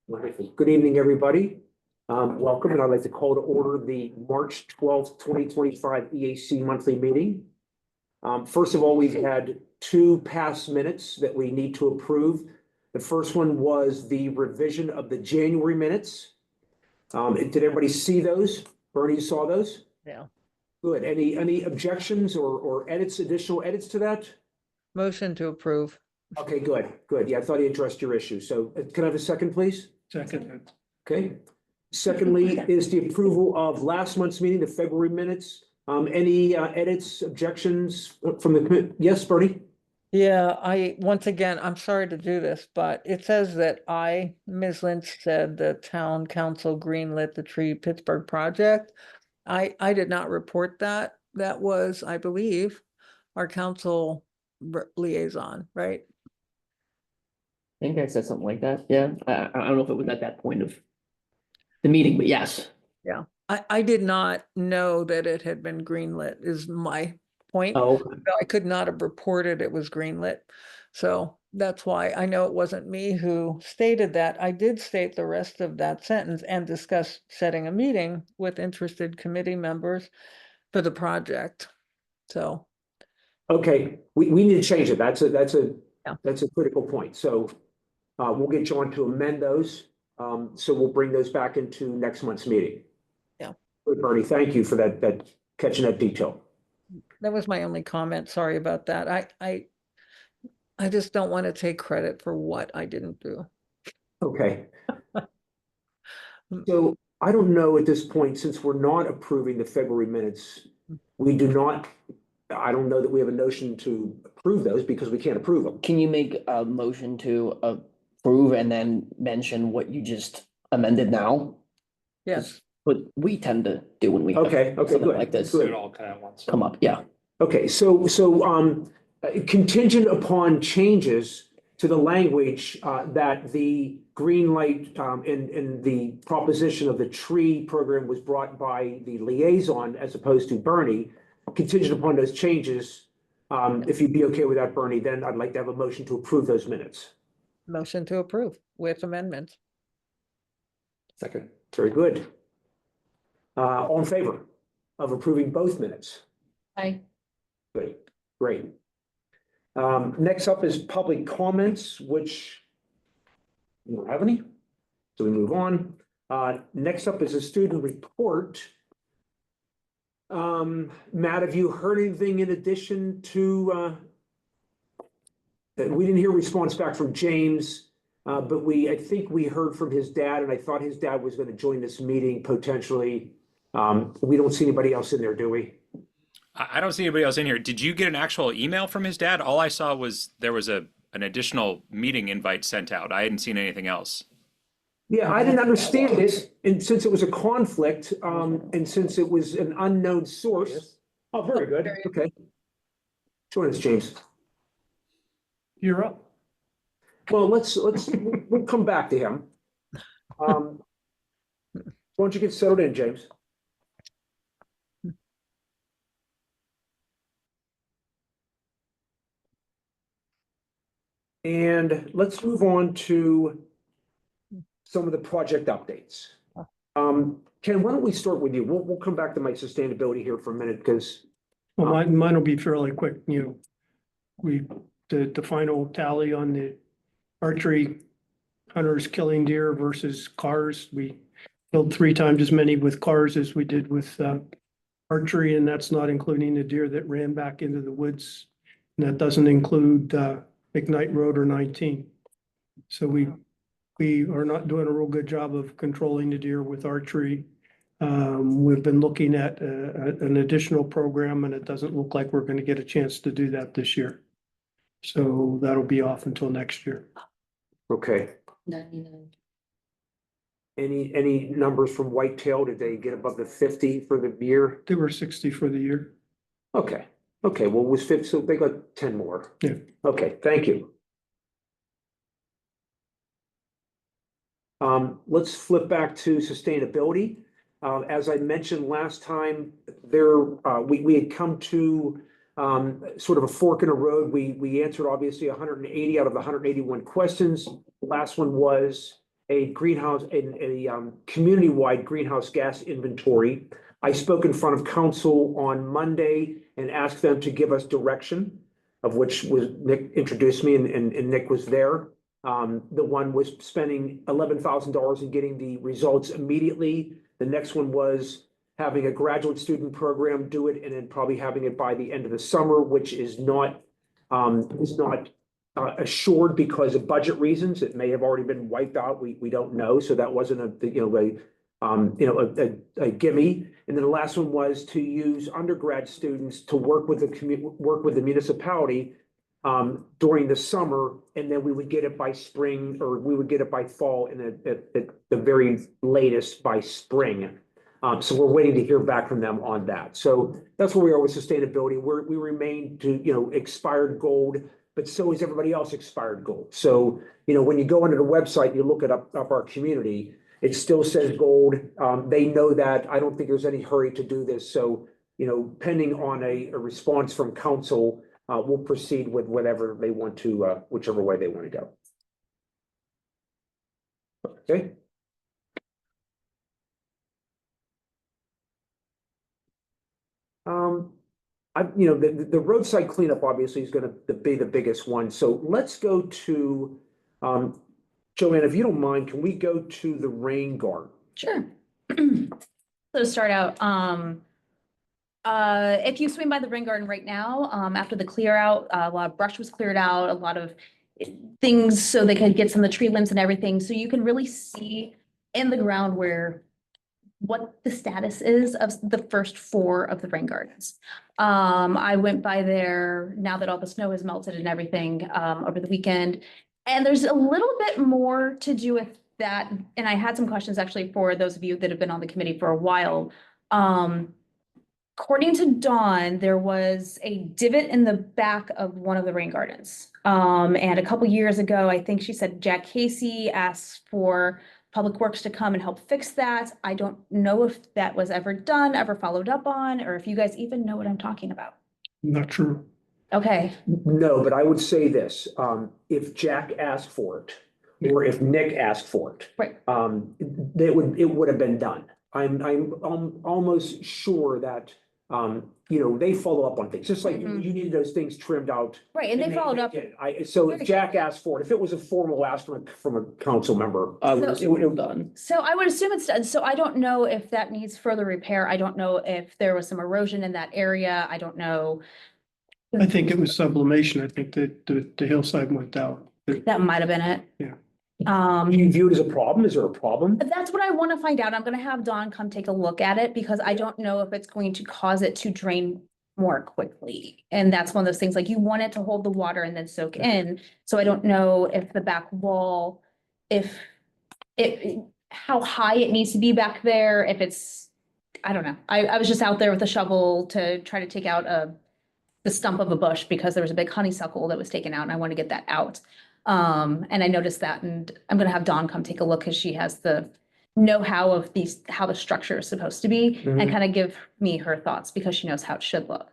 Wonderful. Good evening, everybody. Welcome, and I'd like to call to order the March 2025 EAC monthly meeting. First of all, we've had two past minutes that we need to approve. The first one was the revision of the January minutes. Did everybody see those? Bernie, you saw those? Yeah. Good. Any objections or additional edits to that? Motion to approve. Okay, good. Yeah, I thought he addressed your issue. So can I have a second, please? Second. Okay. Secondly, is the approval of last month's meeting, the February minutes. Any edits, objections from the, yes, Bernie? Yeah, once again, I'm sorry to do this, but it says that Ms. Lynch said the town council greenlit the Tree Pittsburgh project. I did not report that. That was, I believe, our council liaison, right? I think I said something like that. Yeah, I don't know if it was at that point of the meeting, but yes. Yeah, I did not know that it had been greenlit is my point. Oh, I could not have reported it was greenlit. So that's why I know it wasn't me who stated that. I did state the rest of that sentence and discuss setting a meeting with interested committee members for the project. So. Okay, we need to change it. That's Yeah. a critical point. So we'll get John to amend those. So we'll bring those back into next month's meeting. Yeah. Good, Bernie, thank you for that catching that detail. That was my only comment. Sorry about that. I just don't want to take credit for what I didn't do. Okay. So I don't know at this point, since we're not approving the February minutes, I don't know that we have a notion to approve those because we can't approve them. can you make a motion to approve and then mention what you just amended now? Yes. What we tend to do when we have Okay, something good. like this Good. all kind of once. come up, yeah. Okay, so contingent upon changes to the language that the green light in the proposition of the tree program was brought by the liaison as opposed to Bernie, contingent upon those changes, if you'd be okay with that, Bernie, then I'd like to have a motion to approve those minutes. Motion to approve with amendments. Second. Very good. All in favor of approving both minutes? Aye. Great. Next up is public comments, which we don't have any. So we move on. Next up is a student report. Matt, have you heard anything in addition to, we didn't hear a response back from James, but I think we heard from his dad, and I thought his dad was going to join this meeting potentially. We don't see anybody else in there, do we? I don't see anybody else in here. Did you get an actual email from his dad? All I saw was there was an additional meeting invite sent out. I hadn't seen anything else. Yeah, I didn't understand this, and since it was a conflict, and since it was an unknown source. Oh, very good, okay. Join us, James. You're up. Well, we'll come back to him. Why don't you get settled in, James? And let's move on to some of the project updates. Ken, why don't we start with you? We'll come back to my sustainability here for a minute because Well, mine will be fairly quick. The final tally on the archery hunters killing deer versus cars. We killed 3 times as many with cars as we did with archery, and that's not including the deer that ran back into the woods. And that doesn't include McKnight Road or 19. So we are not doing a real good job of controlling the deer with archery. We've been looking at an additional program, and it doesn't look like we're going to get a chance to do that this year. So that'll be off until next year. okay. 99. Any numbers from Whitetail? Did they get above the 50 for the year? They were 60 for the year. Okay, well, it was 50, so they got 10 more. Yeah. Okay, thank you. Let's flip back to sustainability. As I mentioned last time, we had come to sort of a fork in the road. We answered obviously 180 out of the 181 questions. The last one was a community-wide greenhouse gas inventory. I spoke in front of council on Monday and asked them to give us direction, of which was Nick introduced me and Nick was there. The one was spending $11,000 and getting the results immediately. The next one was having a graduate student program do it and then probably having it by the end of the summer, which is not assured because of budget reasons. It may have already been wiped out. We don't know. So that wasn't a gimme. And then the last one was to use undergrad students to work with the municipality during the summer, and then we would get it by spring, or we would get it by fall, and at the very latest by spring. So we're waiting to hear back from them on that. So that's where we are with sustainability. We remain to, expired gold, but so is everybody else expired gold. So, when you go onto the website, you look it up our community, it still says gold. They know that. I don't think there's any hurry to do this. So, pending on a response from council, we'll proceed with whatever they want to, whichever way they want to go. Okay. The roadside cleanup obviously is going to be the biggest one. So let's go to, Joanne, if you don't mind, can we go to the rain garden? Sure. So to start out, if you swing by the rain garden right now, after the clear out, a lot of brush was cleared out, a lot of things so they could get some of the tree limbs and everything. So you can really see in the ground what the status is of the first 4 of the rain gardens. I went by there now that all the snow has melted and everything, over the weekend. And there's a little bit more to do with that. And I had some questions actually for those of you that have been on the committee for a while. According to Dawn, there was a divot in the back of one of the rain gardens. And a couple years ago, I think she said Jack Casey asked for Public Works to come and help fix that. I don't know if that was ever done, ever followed up on, or if you guys even know what I'm talking about. Not true. Okay, No, but I would say this, if Jack asked for it, or if Nick asked for it. Right. It would have been done. I'm almost sure that, they follow up on things, just like you need those things trimmed out. right, and they followed up. did. So if Very Jack asked for it, if it was a formal ask from a council member, I would So- assume it was done. So I would assume it's done. So I don't know if that needs further repair. I don't know if there was some erosion in that area. I don't know. I think it was sublimation. I think that the hillside went down. That might have been it. Yeah. do you view it as a problem? Is there a problem? That's what I want to find out. I'm gonna have Dawn come take a look at it because I don't know if it's going to cause it to drain more quickly. And that's one of those things, like you want it to hold the water and then soak in. So I don't know if the back wall, if how high it needs to be back there, if it's, I don't know. I was just out there with a shovel to try to take out the stump of a bush because there was a big honeysuckle that was taken out and I want to get that out. And I noticed that, and I'm gonna have Dawn come take a look because she has the know-how of how the structure is supposed to be and kind of give me her thoughts because she knows how it should look.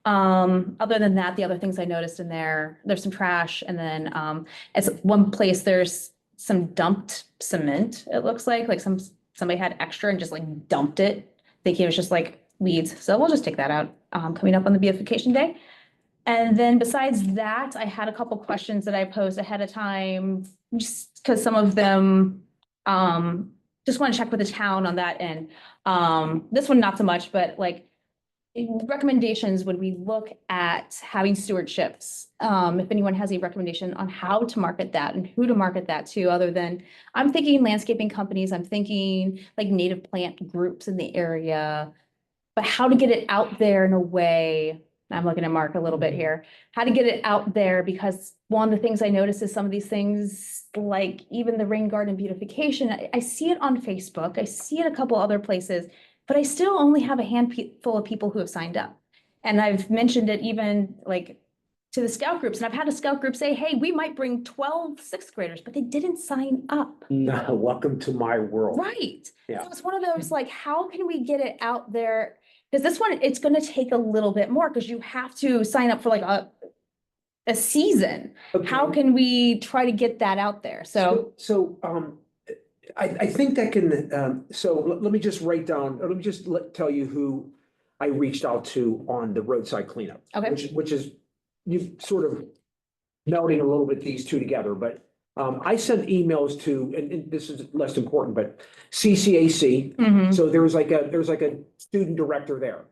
Other than that, the other things I noticed in there's some trash, and then at one place there's some dumped cement, it looks like somebody had extra and just like dumped it, thinking it was just like weeds. So we'll just take that out coming up on the beautification day. And then besides that, I had a couple questions that I posed ahead of time, just because some of them, just want to check with the town on that end. This one, not so much, but like recommendations when we look at having stewardships. If anyone has a recommendation on how to market that and who to market that to, other than, I'm thinking landscaping companies, I'm thinking like native plant groups in the area, but how to get it out there in a way. I'm looking at Mark a little bit here, how to get it out there, because one of the things I notice is some of these things, like even the rain garden beautification, I see it on Facebook, I see it a couple other places, but I still only have a handful of people who have signed up. And I've mentioned it even like to the scout groups, and I've had a scout group say, hey, we might bring 12 sixth graders, but they didn't sign up. No, welcome to my world. Right. Yeah. So it's one of those, like, how can we get it out there? Because this one, it's gonna take a little bit more because you have to sign up for like a season. Okay. How can we try to get that out there? So, I think that can, so let me just write down, or let me just tell you who I reached out to on the roadside cleanup. Okay. Which is, you sort of melding a little bit these two together, but I sent emails to, and this is less important, but CCAC. Mhm. So there's like a student director there.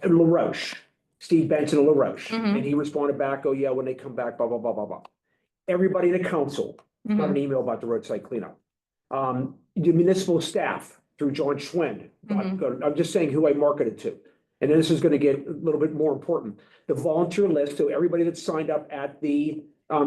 LaRoche, Steve Benson of LaRoche, Mhm. and he responded back, oh yeah, when they come back, blah, blah, blah, blah, blah. Everybody in the council got an Mhm. email about the roadside cleanup. The municipal staff through John Schwind. I'm just saying who I marketed to. And then this is gonna get a little bit more important. The volunteer list, so everybody that signed up at the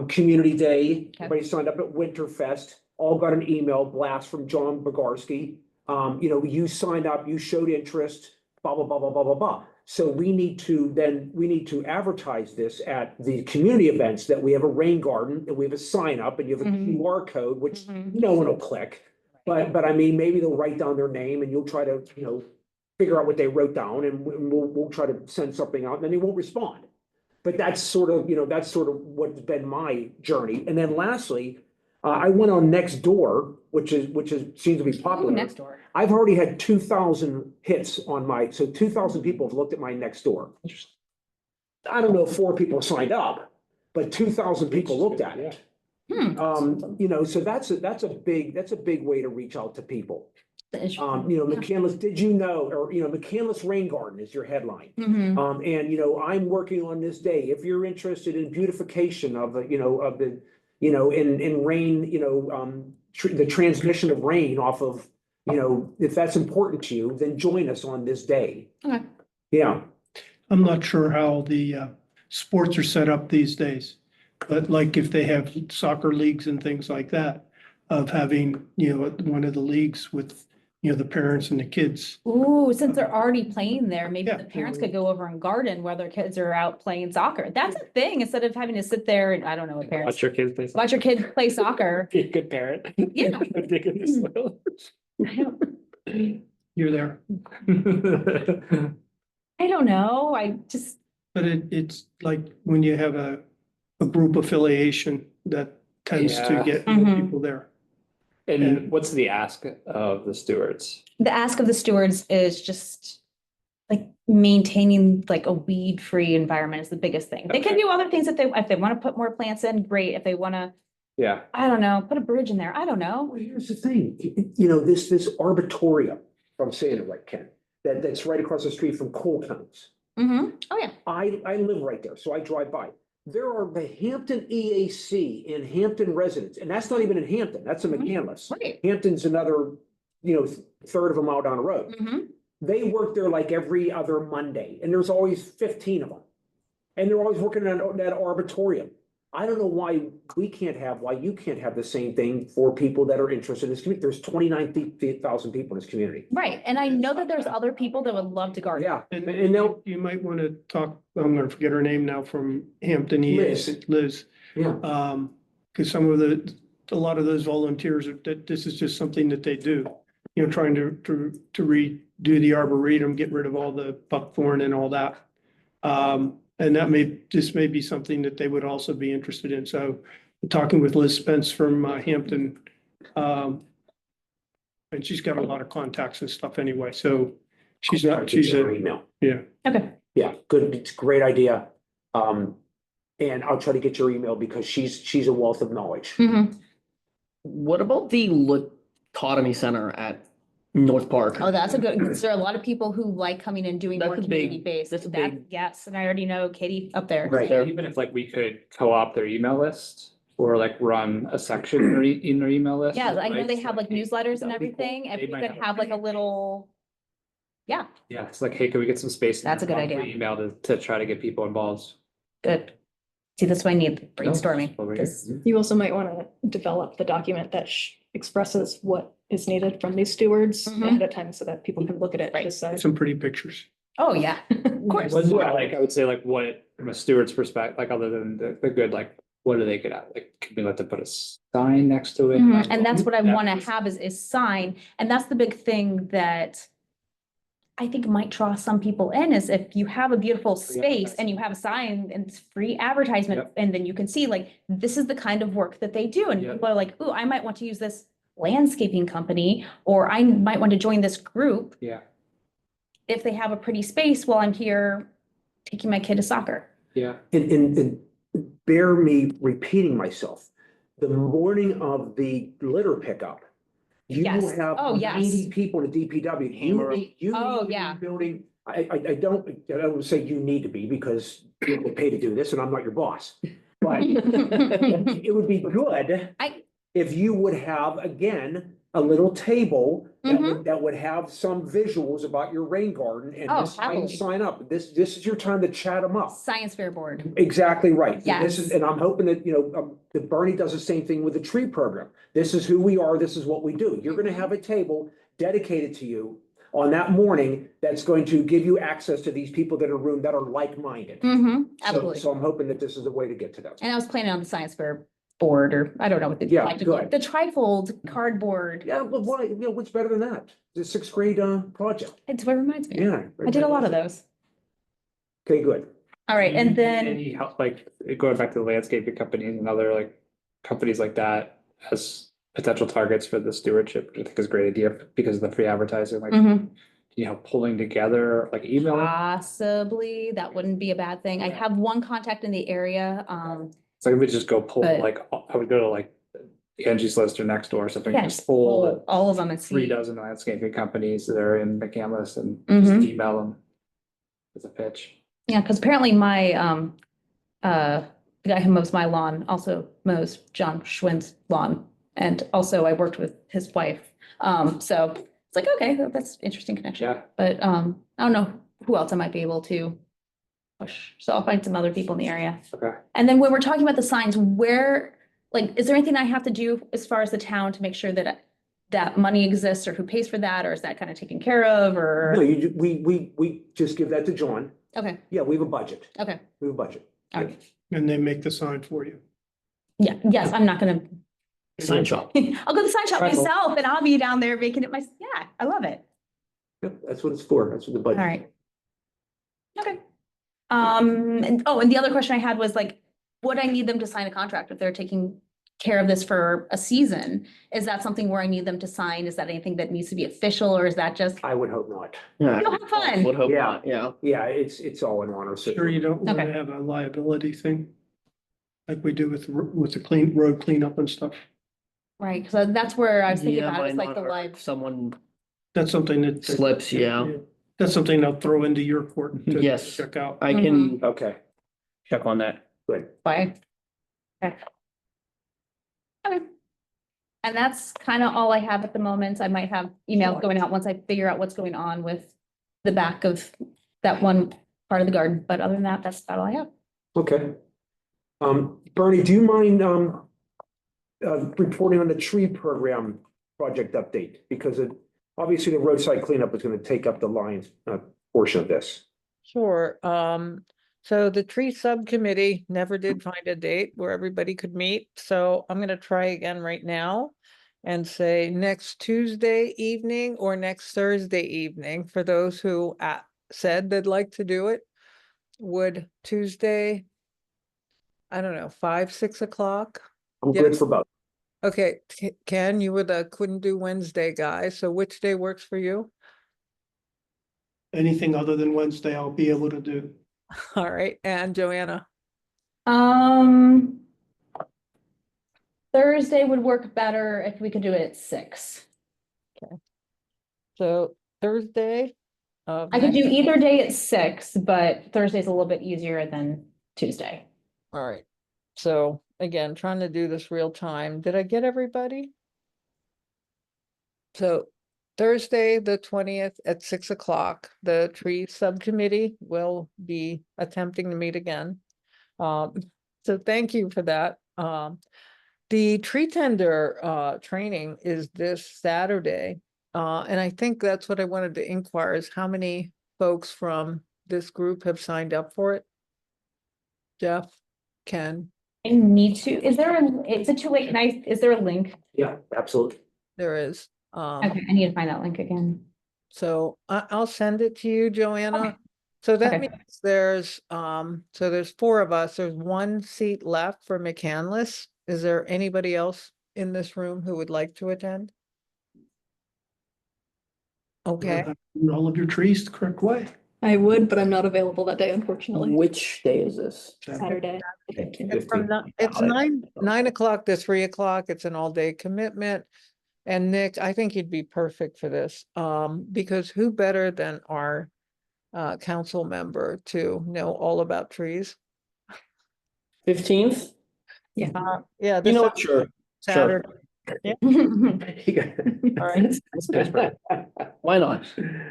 community day, everybody signed up at Winterfest, all got an email blast from John Bogarski. You signed up, you showed interest, blah, blah, blah, blah, blah, blah, blah. So we need to advertise this at the community events, that we have a rain garden, and we have a sign up, and you have a Mhm. QR code, which Mhm. no one will click. But I mean, maybe they'll write down their name and you'll try to, figure out what they wrote down, and we'll try to send something out, and then they won't respond. But that's sort of what's been my journey. And then lastly, I went on Nextdoor, which seems to be Ooh, popular. next door. I've already had 2,000 hits on so 2,000 people have looked at my Nextdoor. I don't know if 4 people signed up, but 2,000 people looked at it. So that's a big way to reach out to people. McCandless, did you know, or, McCandless Rain Garden is your headline. Mhm. I'm working on this day. If you're interested in beautification of in rain, the transmission of rain off of, if that's important to you, then join us on this day. Okay. Yeah. I'm not sure how the sports are set up these days. But like if they have soccer leagues and things like that, of having, one of the leagues with, the parents and the kids. Ooh, since they're already playing there, maybe Yeah. the parents could go over and garden while their kids are out playing soccer. That's a thing, instead of having to sit there and, I don't know, what parents, Watch your kids play. watch your kids play soccer. Be a good parent. Yeah. Dig in the soil. I don't, You're there. I don't know, I just, But it's like when you have a group affiliation that tends to Yeah. get Mhm. people there. And what's the ask of the stewards? the ask of the stewards is just like maintaining like a weed-free environment is the biggest thing. They can Okay. do other things if they want to put more plants in, great. If they want to, Yeah. I don't know, put a bridge in there, I don't know. Well, here's the thing, this arboretum, if I'm saying it right, Ken, that's right across the street from Cole Counts. Mm-hmm, oh yeah. I live right there, so I drive by. There are the Hampton EAC and Hampton residents, and that's not even in Hampton, that's in Mhm. McCandless. Right. Hampton's another, third of a mile down the road. Mm-hmm. They work there like every other Monday, and there's always 15 of them. And they're always working on that arboretum. I don't know why you can't have the same thing for people that are interested in this community. There's 29,000 people in this community. Right, and I know that there's other people that would love to garden. Yeah, And and they'll, you might want to talk, I'm gonna forget her name now, from Hampton EAC, Liz. yeah. Because some of a lot of those volunteers, that this is just something that they do. Trying to redo the arboretum, get rid of all the buckthorn and all that. And that may be something that they would also be interested in. So talking with Liz Spence from Hampton. And she's got a lot of contacts and stuff anyway, so she's Your email. yeah. Okay, Yeah, good. It's a great idea. And I'll try to get your email because she's a wealth of knowledge. mm-hmm. What about the Autonomy Center at North Park? Oh, that's a good, because there are a lot of people who like coming and doing more That's a big- community based. that's a That, big- yes, and I already know Katie up there. Right. There. Even if like we could co-opt their email list or like run a section in their email list. Yeah, I know right? they have like newsletters and That'd be cool. everything. If They we might could have like a little, yeah, Yeah, it's like, hey, can we get some space? in That's a the good idea. monthly Email to try to get people involved. good. See, that's what I need, brainstorming. Over here. 'cause- You also might want to develop the document that expresses what is needed from these stewards Mhm. ahead of time so that people can look at it. Right. and decide. Some pretty pictures. Oh, yeah, of course. What's like, I would say like what, from a steward's perspective, like other than the good, like, what do they get at? Like, could we let them put a sign next to it? Mhm, and that's what I Yeah. want to have is sign, and that's the big thing that I think might draw some people in is if you have a beautiful Free space and you have a sign and it's free advertisement, Yep. and then you can see like, this is the kind of work that they do. And Yep. people are like, ooh, I might want to use this landscaping company, or I might want to join this group Yeah, if they have a pretty space while I'm here taking my kid to soccer. yeah. And bear me repeating myself, the morning of the litter pickup, you will Yes. have Oh, yes. 90 people in the DPW. You Oh, need to be yeah. building, I don't say you need to be because you get paid to do this and I'm not your boss. But it would be good I- if you would have, again, a little table that would have some visuals about your rain garden and Oh, this is how you happily. sign up. This is your time to chat them up. Science Fair Board. Exactly right. And this is, Yes. and I'm hoping that, that Bernie does the same thing with the tree program. This is who we are. This is what we do. You're gonna have a table dedicated to you on that morning that's going to give you access to these people that are room that are like-minded. Mm-hmm, So, absolutely. so I'm hoping that this is the way to get to that. And I was planning on the Science Fair board, or I don't know what the. Yeah, like to call it, good. The trifold cardboard. Yeah, but why, what's better than that? The sixth grade, project. It's what reminds me. Yeah. I did a lot of those. Okay, good. All right, and then, Any help, like, going back to the landscaping companies and other like companies like that as potential targets for the stewardship, which I think is a great idea because of the free advertising, like, mhm, pulling together, like emailing. possibly, that wouldn't be a bad thing. I have one contact in the area, So I would just go pull, But- like, I would go to like Angie's List or next door or something, yeah, just pull the all of them and three see. dozen landscaping companies that are in McCandless and just Mhm. email them with a pitch. Yeah, because apparently my, the guy who mows my lawn also mows John Schwinn's lawn. And also I worked with his wife. So it's like, okay, that's interesting connection. Yeah. But, I don't know who else I might be able to push. So I'll find some other people in the area. Okay. And then when we're talking about the signs, where, like, is there anything I have to do as far as the town to make sure that that money exists, or who pays for that, or is that kind of taken care of, No, or? we just give that to John. Okay, Yeah, we have a budget. okay, We have a budget. all right. And they make the sign for you. Yeah, yes, I'm not gonna, Sign shop. I'll go to the sign shop Tribal. myself and I'll be down there making it yeah, I love it. Yep, that's what it's for. That's what the All budget. right. Okay. And the other question I had was like, would I need them to sign a contract if they're taking care of this for a season? Is that something where I need them to sign? Is that anything that needs to be official, or is that just? I would hope not. Yeah. You'll have fun. Would hope Yeah. not, yeah. Yeah, it's all in honor. Sure, you don't want to Okay. have a liability thing like we do with the road cleanup and stuff. Right, because that's where I was thinking Yeah, about, it's might like the not hurt live. if Someone That's something that. slips, yeah. That's something I'll throw into your court to Yes. check out. I can Okay, check on that. good. Bye. Okay. Okay. And that's kind of all I have at the moment. I might have emails going out once I figure out what's going on with the back of that one part of the garden, but other than that, that's about all I have. Okay. Bernie, do you mind, reporting on the tree program project update? Because obviously the roadside cleanup is gonna take up the lion's, portion of this. Sure. So the tree subcommittee never did find a date where everybody could meet, so I'm gonna try again right now and say next Tuesday evening or next Thursday evening for those who said they'd like to do it. Would Tuesday, I don't know, 5, 6 o'clock? I'm good Yes. for both. Okay, Ken, you couldn't do Wednesday, guys, so which day works for you? Anything other than Wednesday, I'll be able to do. All right, and Joanna? Thursday would work better if we could do it at 6. So Thursday? I could do either day at 6, but Thursday's a little bit easier than Tuesday. All right, so again, trying to do this real time. Did I get everybody? So Thursday, the 20th at 6 o'clock, the tree subcommittee will be attempting to meet again. So thank you for that. The tree tender training is this Saturday. And I think that's what I wanted to inquire is how many folks from this group have signed up for it? Jeff, Ken, I need to, is it too late? Is there a link? Yeah, absolutely. there is. Okay, I need to find that link again. So I'll send it to you, Joanna. So that Okay. means there's 4 of us. There's 1 seat left for McCandless. Is there anybody else in this room who would like to attend? Okay, All of your trees the correct way. I would, but I'm not available that day, unfortunately. Which day is this? Saturday. it's from, 15. it's Yeah, 9 o'clock to 3 o'clock. It's an all-day commitment. And Nick, I think you'd be perfect for this, because who better than our council member to know all about trees? 15th? Yeah, You this know, what? Sure. Saturday. All right. Why not?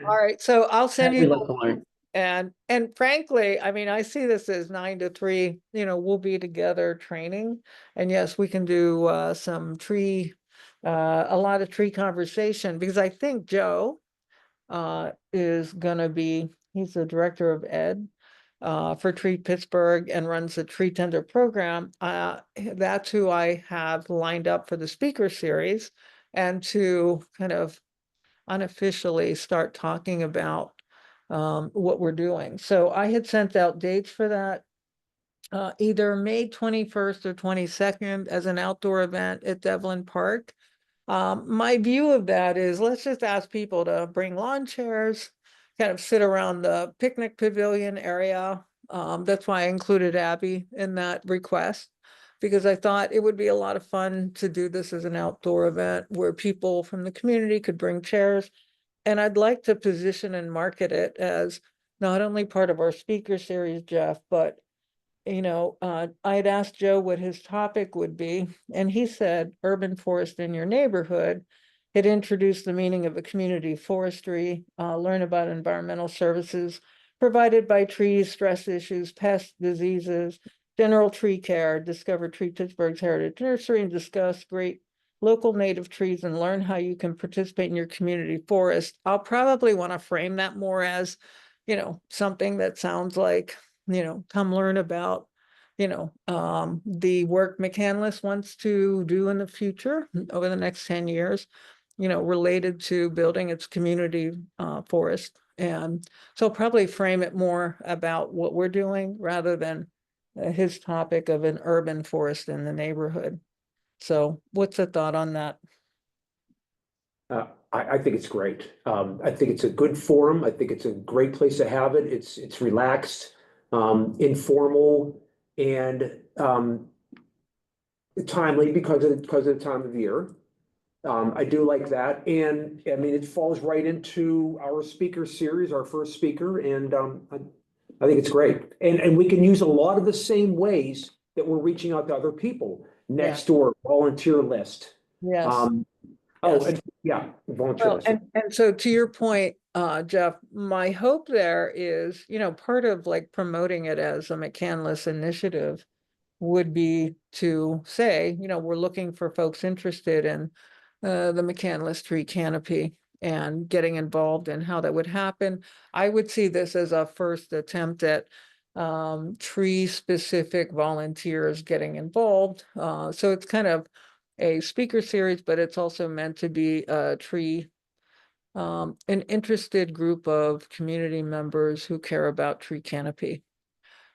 All right, so I'll send We you, like to learn. and frankly, I mean, I see this as 9 to 3, we'll be together training. And yes, we can do some tree, a lot of tree conversation, because I think Joe is gonna be, he's the director of ed for Tree Pittsburgh and runs the tree tender program. That's who I have lined up for the speaker series, and to kind of unofficially start talking about what we're doing. So I had sent out dates for that, either May 21st or 22nd as an outdoor event at Devlin Park. My view of that is, let's just ask people to bring lawn chairs, kind of sit around the picnic pavilion area. That's why I included Abby in that request, because I thought it would be a lot of fun to do this as an outdoor event where people from the community could bring chairs. And I'd like to position and market it as not only part of our speaker series, Jeff, but I had asked Joe what his topic would be, and he said urban forest in your neighborhood. It introduced the meaning of a community forestry, learn about environmental services provided by trees, stress issues, pest diseases, general tree care, discover Tree Pittsburgh's Heritage Nursery, and discuss great local native trees and learn how you can participate in your community forest. I'll probably want to frame that more as, something that sounds like, come learn about, the work McCandless wants to do in the future over the next 10 years, related to building its community forest. And so I'll probably frame it more about what we're doing rather than his topic of an urban forest in the neighborhood. So what's the thought on that? I think it's great. I think it's a good forum. I think it's a great place to have it. It's relaxed, informal, and timely because of the time of year. I do like that, and I mean, it falls right into our speaker series, our first speaker, and I think it's great. And we can use a lot of the same ways that we're reaching out to other people. Next door, volunteer list. Yes. Oh, and yeah, volunteer Well, list. and so to your point, Jeff, my hope there is, part of like promoting it as a McCandless initiative would be to say, we're looking for folks interested in the McCandless tree canopy and getting involved in how that would happen. I would see this as a first attempt at tree specific volunteers getting involved. So it's kind of a speaker series, but it's also meant to be a tree, an interested group of community members who care about tree canopy.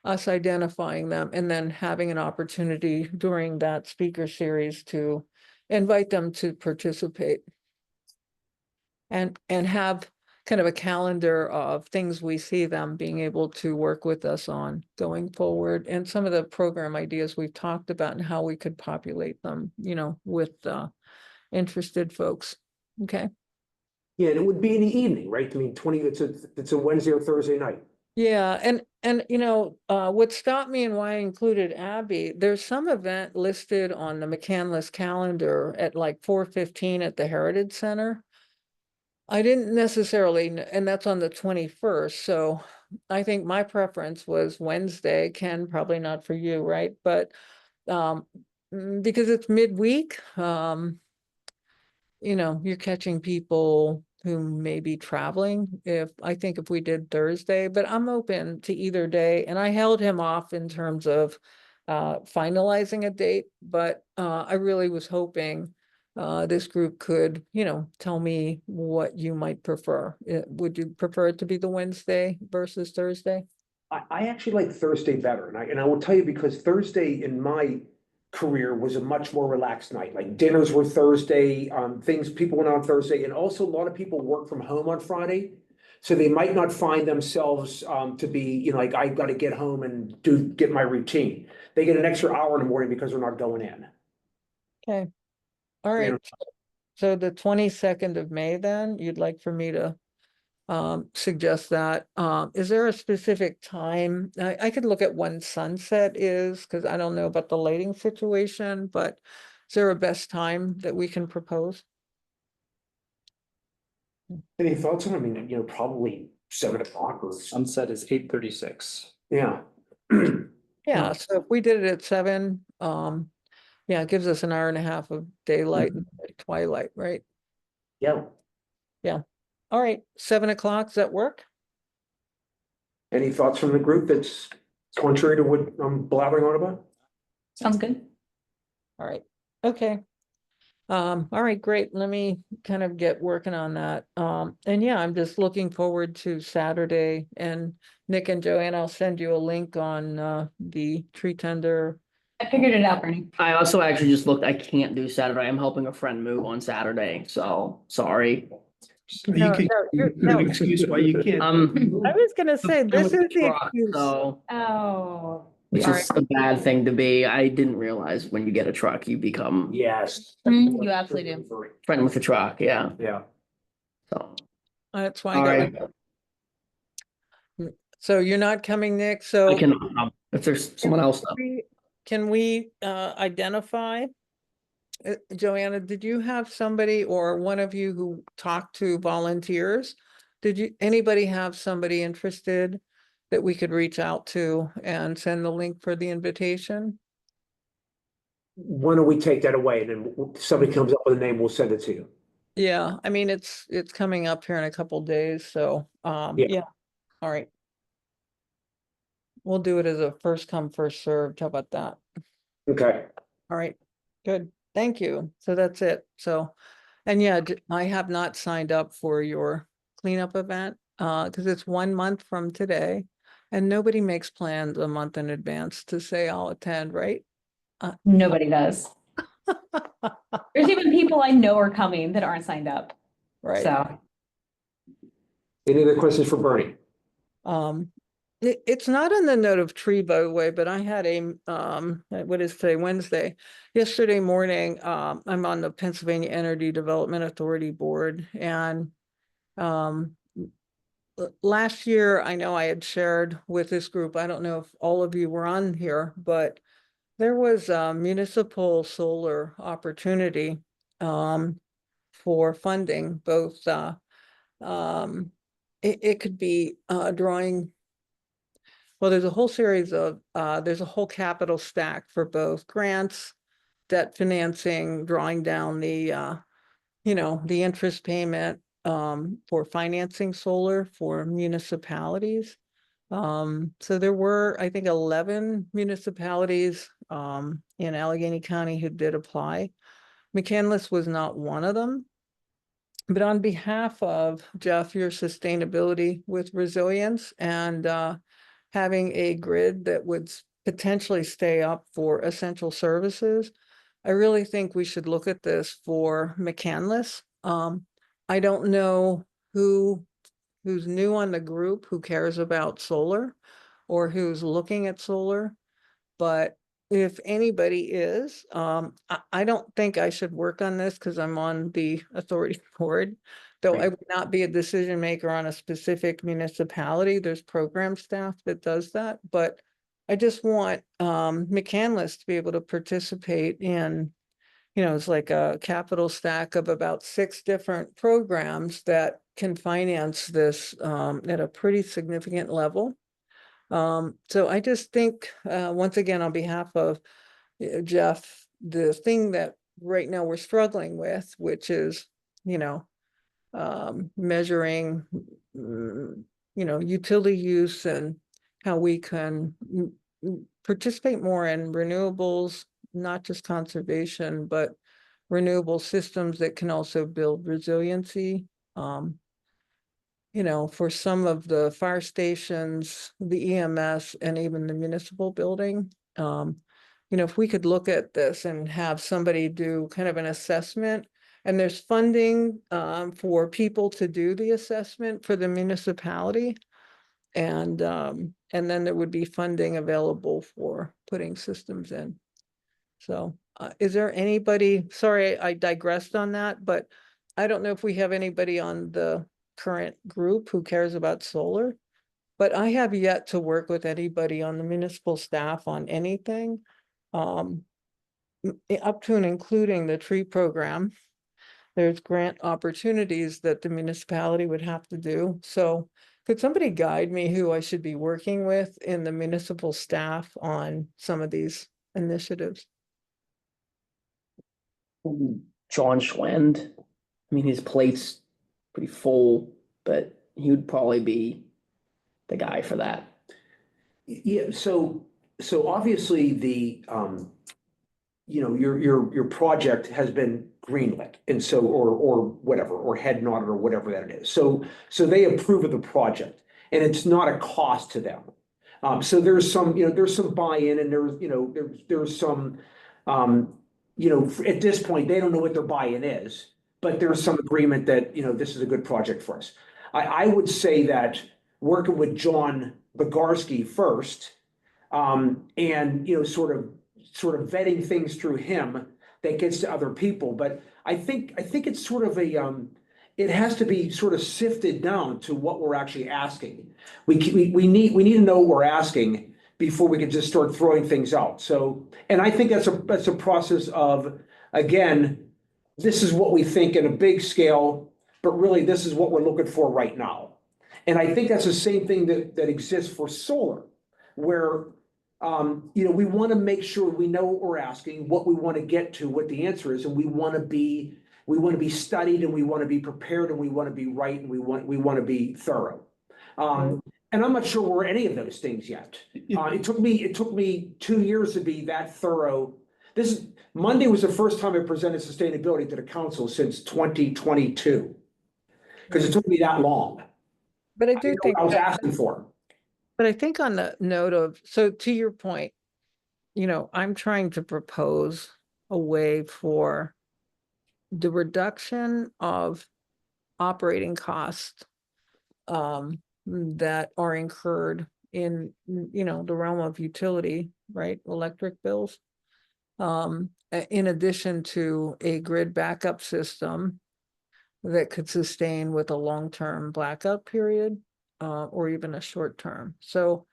Us identifying them and then having an opportunity during that speaker series to invite them to participate. And have kind of a calendar of things we see them being able to work with us on going forward, and some of the program ideas we've talked about and how we could populate them, with interested folks. Okay. Yeah, and it would be in the evening, right? I mean, it's a Wednesday or Thursday night. Yeah, and what stopped me and why I included Abby, there's some event listed on the McCandless calendar at like 4:15 at the Heritage Center. I didn't necessarily, and that's on the 21st, so I think my preference was Wednesday. Ken, probably not for you, right? But because it's midweek, you're catching people who may be traveling. I think if we did Thursday, but I'm open to either day, and I held him off in terms of finalizing a date, but I really was hoping this group could, tell me what you might prefer. Would you prefer it to be the Wednesday versus Thursday? I actually like Thursday better, and I will tell you because Thursday in my career was a much more relaxed night. Like dinners were Thursday, people went on Thursday, and also a lot of people work from home on Friday. So they might not find themselves to be, like, I gotta get home and get my routine. They get an extra hour in the morning because they're not going in. Okay, all Yeah. right. So the 22nd of May, then, you'd like for me to suggest that. Is there a specific time? I could look at when sunset is, because I don't know about the lighting situation, but is there a best time that we can propose? Any thoughts on it? I mean, probably 7 o'clock or, Sunset is 8:36. yeah. Yeah, so if we did it at 7, yeah, it gives us an hour and a half of daylight and twilight, right? Yeah. All right, 7 o'clock, does that work? Any thoughts from the group that's contrary to what I'm blabbering on about? Sounds good. All right, okay. All right, great. Let me kind of get working on that. And yeah, I'm just looking forward to Saturday, and Nick and Joanne, I'll send you a link on the tree tender. I figured it out, Bernie. I also actually just looked, I can't do Saturday. I'm helping a friend move on Saturday, so sorry. You could, you're- no excuse why you can't. I was gonna say, I'm this with is the the truck, excuse. So, Oh. which Sorry. is a bad thing to be. I didn't realize when you get a truck, you become Yes. You absolutely do. friend with the truck, yeah, Yeah. so. That's why I Sorry, got. So you're not coming, Nick, I so. can, if there's someone else. Can we identify? Joanna, did you have somebody or one of you who talked to volunteers? Anybody have somebody interested that we could reach out to and send the link for the invitation? When do we take that away? And then if somebody comes up with a name, we'll send it to you. Yeah, I mean, it's coming up here in a couple days, so, Yeah. yeah, all right. We'll do it as a first come, first served. How about that? Okay. All right, good. Thank you. So that's it. So, and yeah, I have not signed up for your cleanup event, because it's 1 month from today. And nobody makes plans a month in advance to say I'll attend, right? Nobody does. There's even people I know are coming that aren't signed up. Right. So Any other questions for Bernie? It's not in the note of tree, by the way, but I had what is today, Wednesday? Yesterday morning, I'm on the Pennsylvania Energy Development Authority Board, and last year, I know I had shared with this group, I don't know if all of you were on here, but there was a municipal solar opportunity for funding, both it could be drawing. Well, there's a whole series of, there's a whole capital stack for both grants, debt financing, drawing down the, the interest payment for financing solar for municipalities. So there were, I think, 11 municipalities in Allegheny County who did apply. McCandless was not one of them. But on behalf of Jeff, your sustainability with resilience and having a grid that would potentially stay up for essential services, I really think we should look at this for McCandless. I don't know who's new on the group, who cares about solar or who's looking at solar, but if anybody is, I don't think I should work on this because I'm on the authority board, though I would not be a decision maker on a specific municipality. There's program staff that does that, but I just want McCandless to be able to participate in, it's like a capital stack of about 6 different programs that can finance this at a pretty significant level. So I just think, once again, on behalf of Jeff, the thing that right now we're struggling with, which is, measuring, utility use and how we can participate more in renewables, not just conservation, but renewable systems that can also build resiliency. You know, for some of the fire stations, the EMS, and even the municipal building. You know, if we could look at this and have somebody do kind of an assessment, and there's funding for people to do the assessment for the municipality. And then there would be funding available for putting systems in. So, is there anybody, sorry, I digressed on that, but I don't know if we have anybody on the current group who cares about solar. But I have yet to work with anybody on the municipal staff on anything. Up to and including the tree program. There's grant opportunities that the municipality would have to do. So could somebody guide me who I should be working with in the municipal staff on some of these initiatives? John Schwend, I mean, his plate's pretty full, but he would probably be the guy for that. Yeah, so obviously you know, your project has been greenlit, and so, or whatever, or head nodded, or whatever that it is. So they approve of the project, and it's not a cost to them. So there's some, you know, there's some buy-in, and there's some, you know, at this point, they don't know what their buy-in is, but there's some agreement that, you know, this is a good project for us. I would say that working with John Bogarski first, and, you know, sort of vetting things through him that gets to other people. But I think it's sort of it has to be sort of sifted down to what we're actually asking. We need to know what we're asking before we can just start throwing things out. So, and I think that's a process of, again, this is what we think in a big scale, but really this is what we're looking for right now. And I think that's the same thing that exists for solar, where you know, we want to make sure we know what we're asking, what we want to get to, what the answer is, and we want to be studied, and we want to be prepared, and we want to be right, and we want to be thorough. And I'm not sure we're any of those things yet. It took me 2 years to be that thorough. Monday was the first time I presented sustainability to the council since 2022, because it took me that long. But I do think I was asking for. But I think on the note of, so to your point, you know, I'm trying to propose a way for the reduction of operating costs that are incurred in, you know, the realm of utility, right? Electric bills. In addition to a grid backup system that could sustain with a long-term blackout period. Or even a short term. So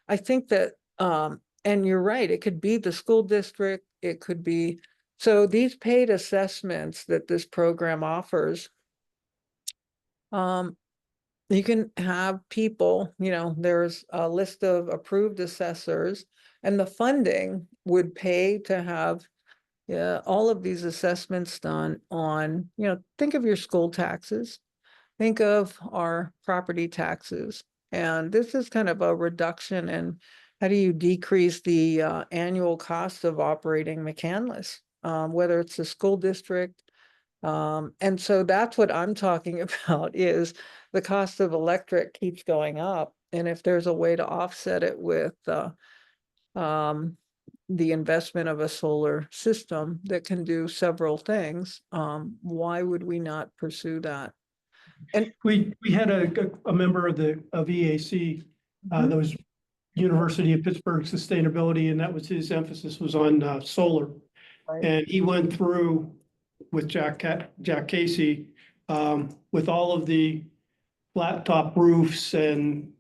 I think that, and you're right, it could be the school district, it could be, so these paid assessments that this program offers, you can have people, you know, there's a list of approved assessors, and the funding would pay to have all of these assessments done on, you know, think of your school taxes. Think of our property taxes, and this is kind of a reduction in how do you decrease the annual cost of operating McCandless, whether it's the school district. And so that's what I'm talking about is the cost of electric keeps going up. And if there's a way to offset it with the investment of a solar system that can do several things, why would we not pursue that? And we had a member of EAC, that was University of Pittsburgh Sustainability, and that was his emphasis was on solar. Right. And he went through with Jack Casey, with all of the flat top roofs and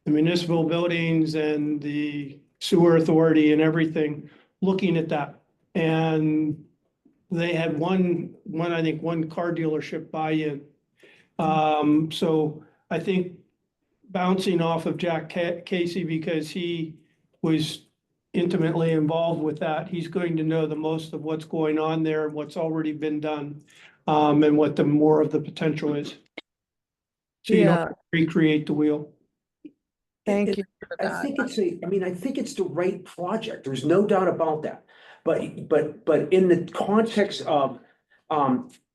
the municipal buildings and the sewer authority and everything, looking at that. And they had one car dealership buy-in. So I think bouncing off of Jack Casey, because he was intimately involved with that, he's going to know the most of what's going on there and what's already been done, and what the more of the potential is. So you don't recreate the wheel. Thank you for I that. think I think it's the right project. There's no doubt about that. But in the context of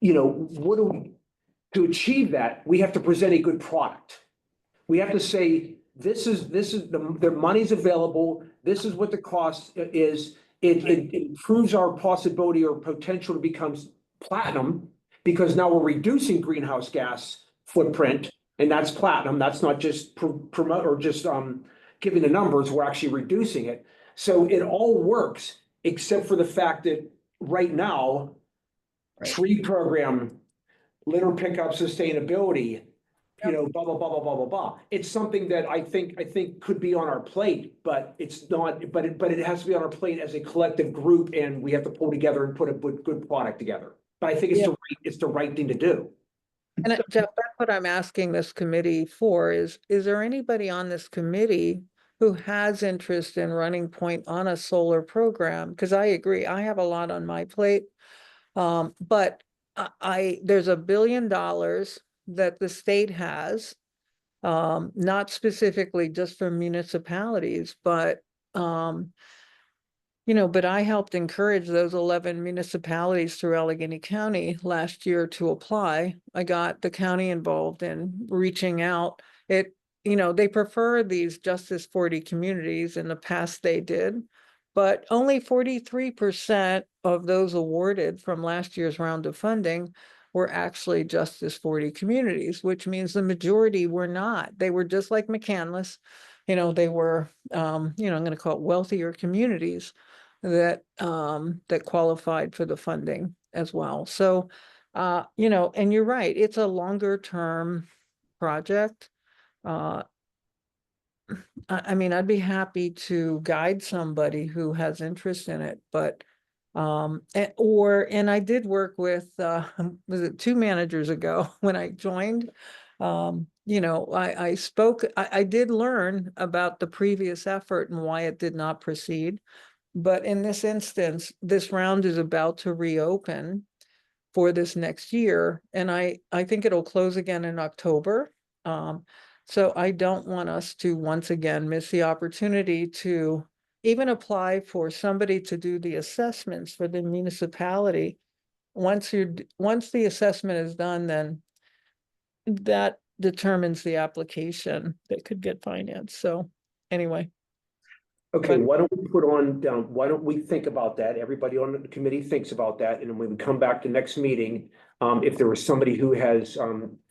you know, what do we, to achieve that, we have to present a good product. We have to say, this is the money's available, this is what the cost is. It improves our possibility or potential to become platinum, because now we're reducing greenhouse gas footprint, and that's platinum. That's not just promote or just giving the numbers, we're actually reducing it. So it all works, except for the fact that right now, Right. tree program, litter pickup sustainability, you know, blah, blah, blah, blah, blah, blah, blah. It's something that I think could be on our plate, but it's not, but it has to be on our plate as a collective group, and we have to pull together and put a good product together. But I think it's the right thing to do. And Jeff, that's what I'm asking this committee for is there anybody on this committee who has interest in Running Point on a solar program? Because I agree, I have a lot on my plate. But there's $1 billion that the state has, not specifically just for municipalities, but you know, but I helped encourage those 11 municipalities through Allegheny County last year to apply. I got the county involved in reaching out. You know, they prefer these Justice 40 communities. In the past they did, but only 43% of those awarded from last year's round of funding were actually Justice 40 communities, which means the majority were not. They were just like McCandless, you know, they were, you know, I'm going to call it wealthier communities that qualified for the funding as well. So, you know, and you're right, it's a longer term project. I mean, I'd be happy to guide somebody who has interest in it, but and I did work with was it 2 managers ago when I joined. You know, I did learn about the previous effort and why it did not proceed. But in this instance, this round is about to reopen for this next year, and I think it'll close again in October. So I don't want us to once again miss the opportunity to even apply for somebody to do the assessments for the municipality. Once the assessment is done, then that determines the application that could get financed. So anyway. Okay, But- why don't we put on down, why don't we think about that? Everybody on the committee thinks about that, and then when we come back to next meeting, if there was somebody who has,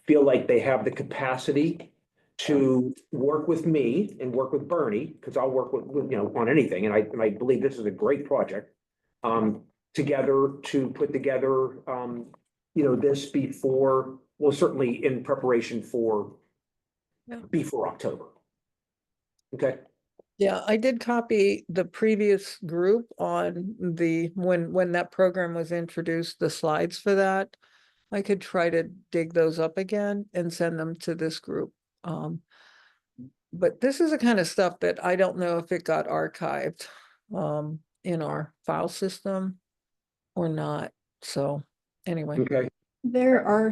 feel like they have the capacity to work with me and work with Bernie, because I'll work with, you know, on anything, and I believe this is a great project. Together to put together, you know, this before, well, certainly in preparation for before October. Okay. Yeah, I did copy the previous group on the, when that program was introduced, the slides for that. I could try to dig those up again and send them to this group. But this is the kind of stuff that I don't know if it got archived in our file system or not. So anyway. Okay. There are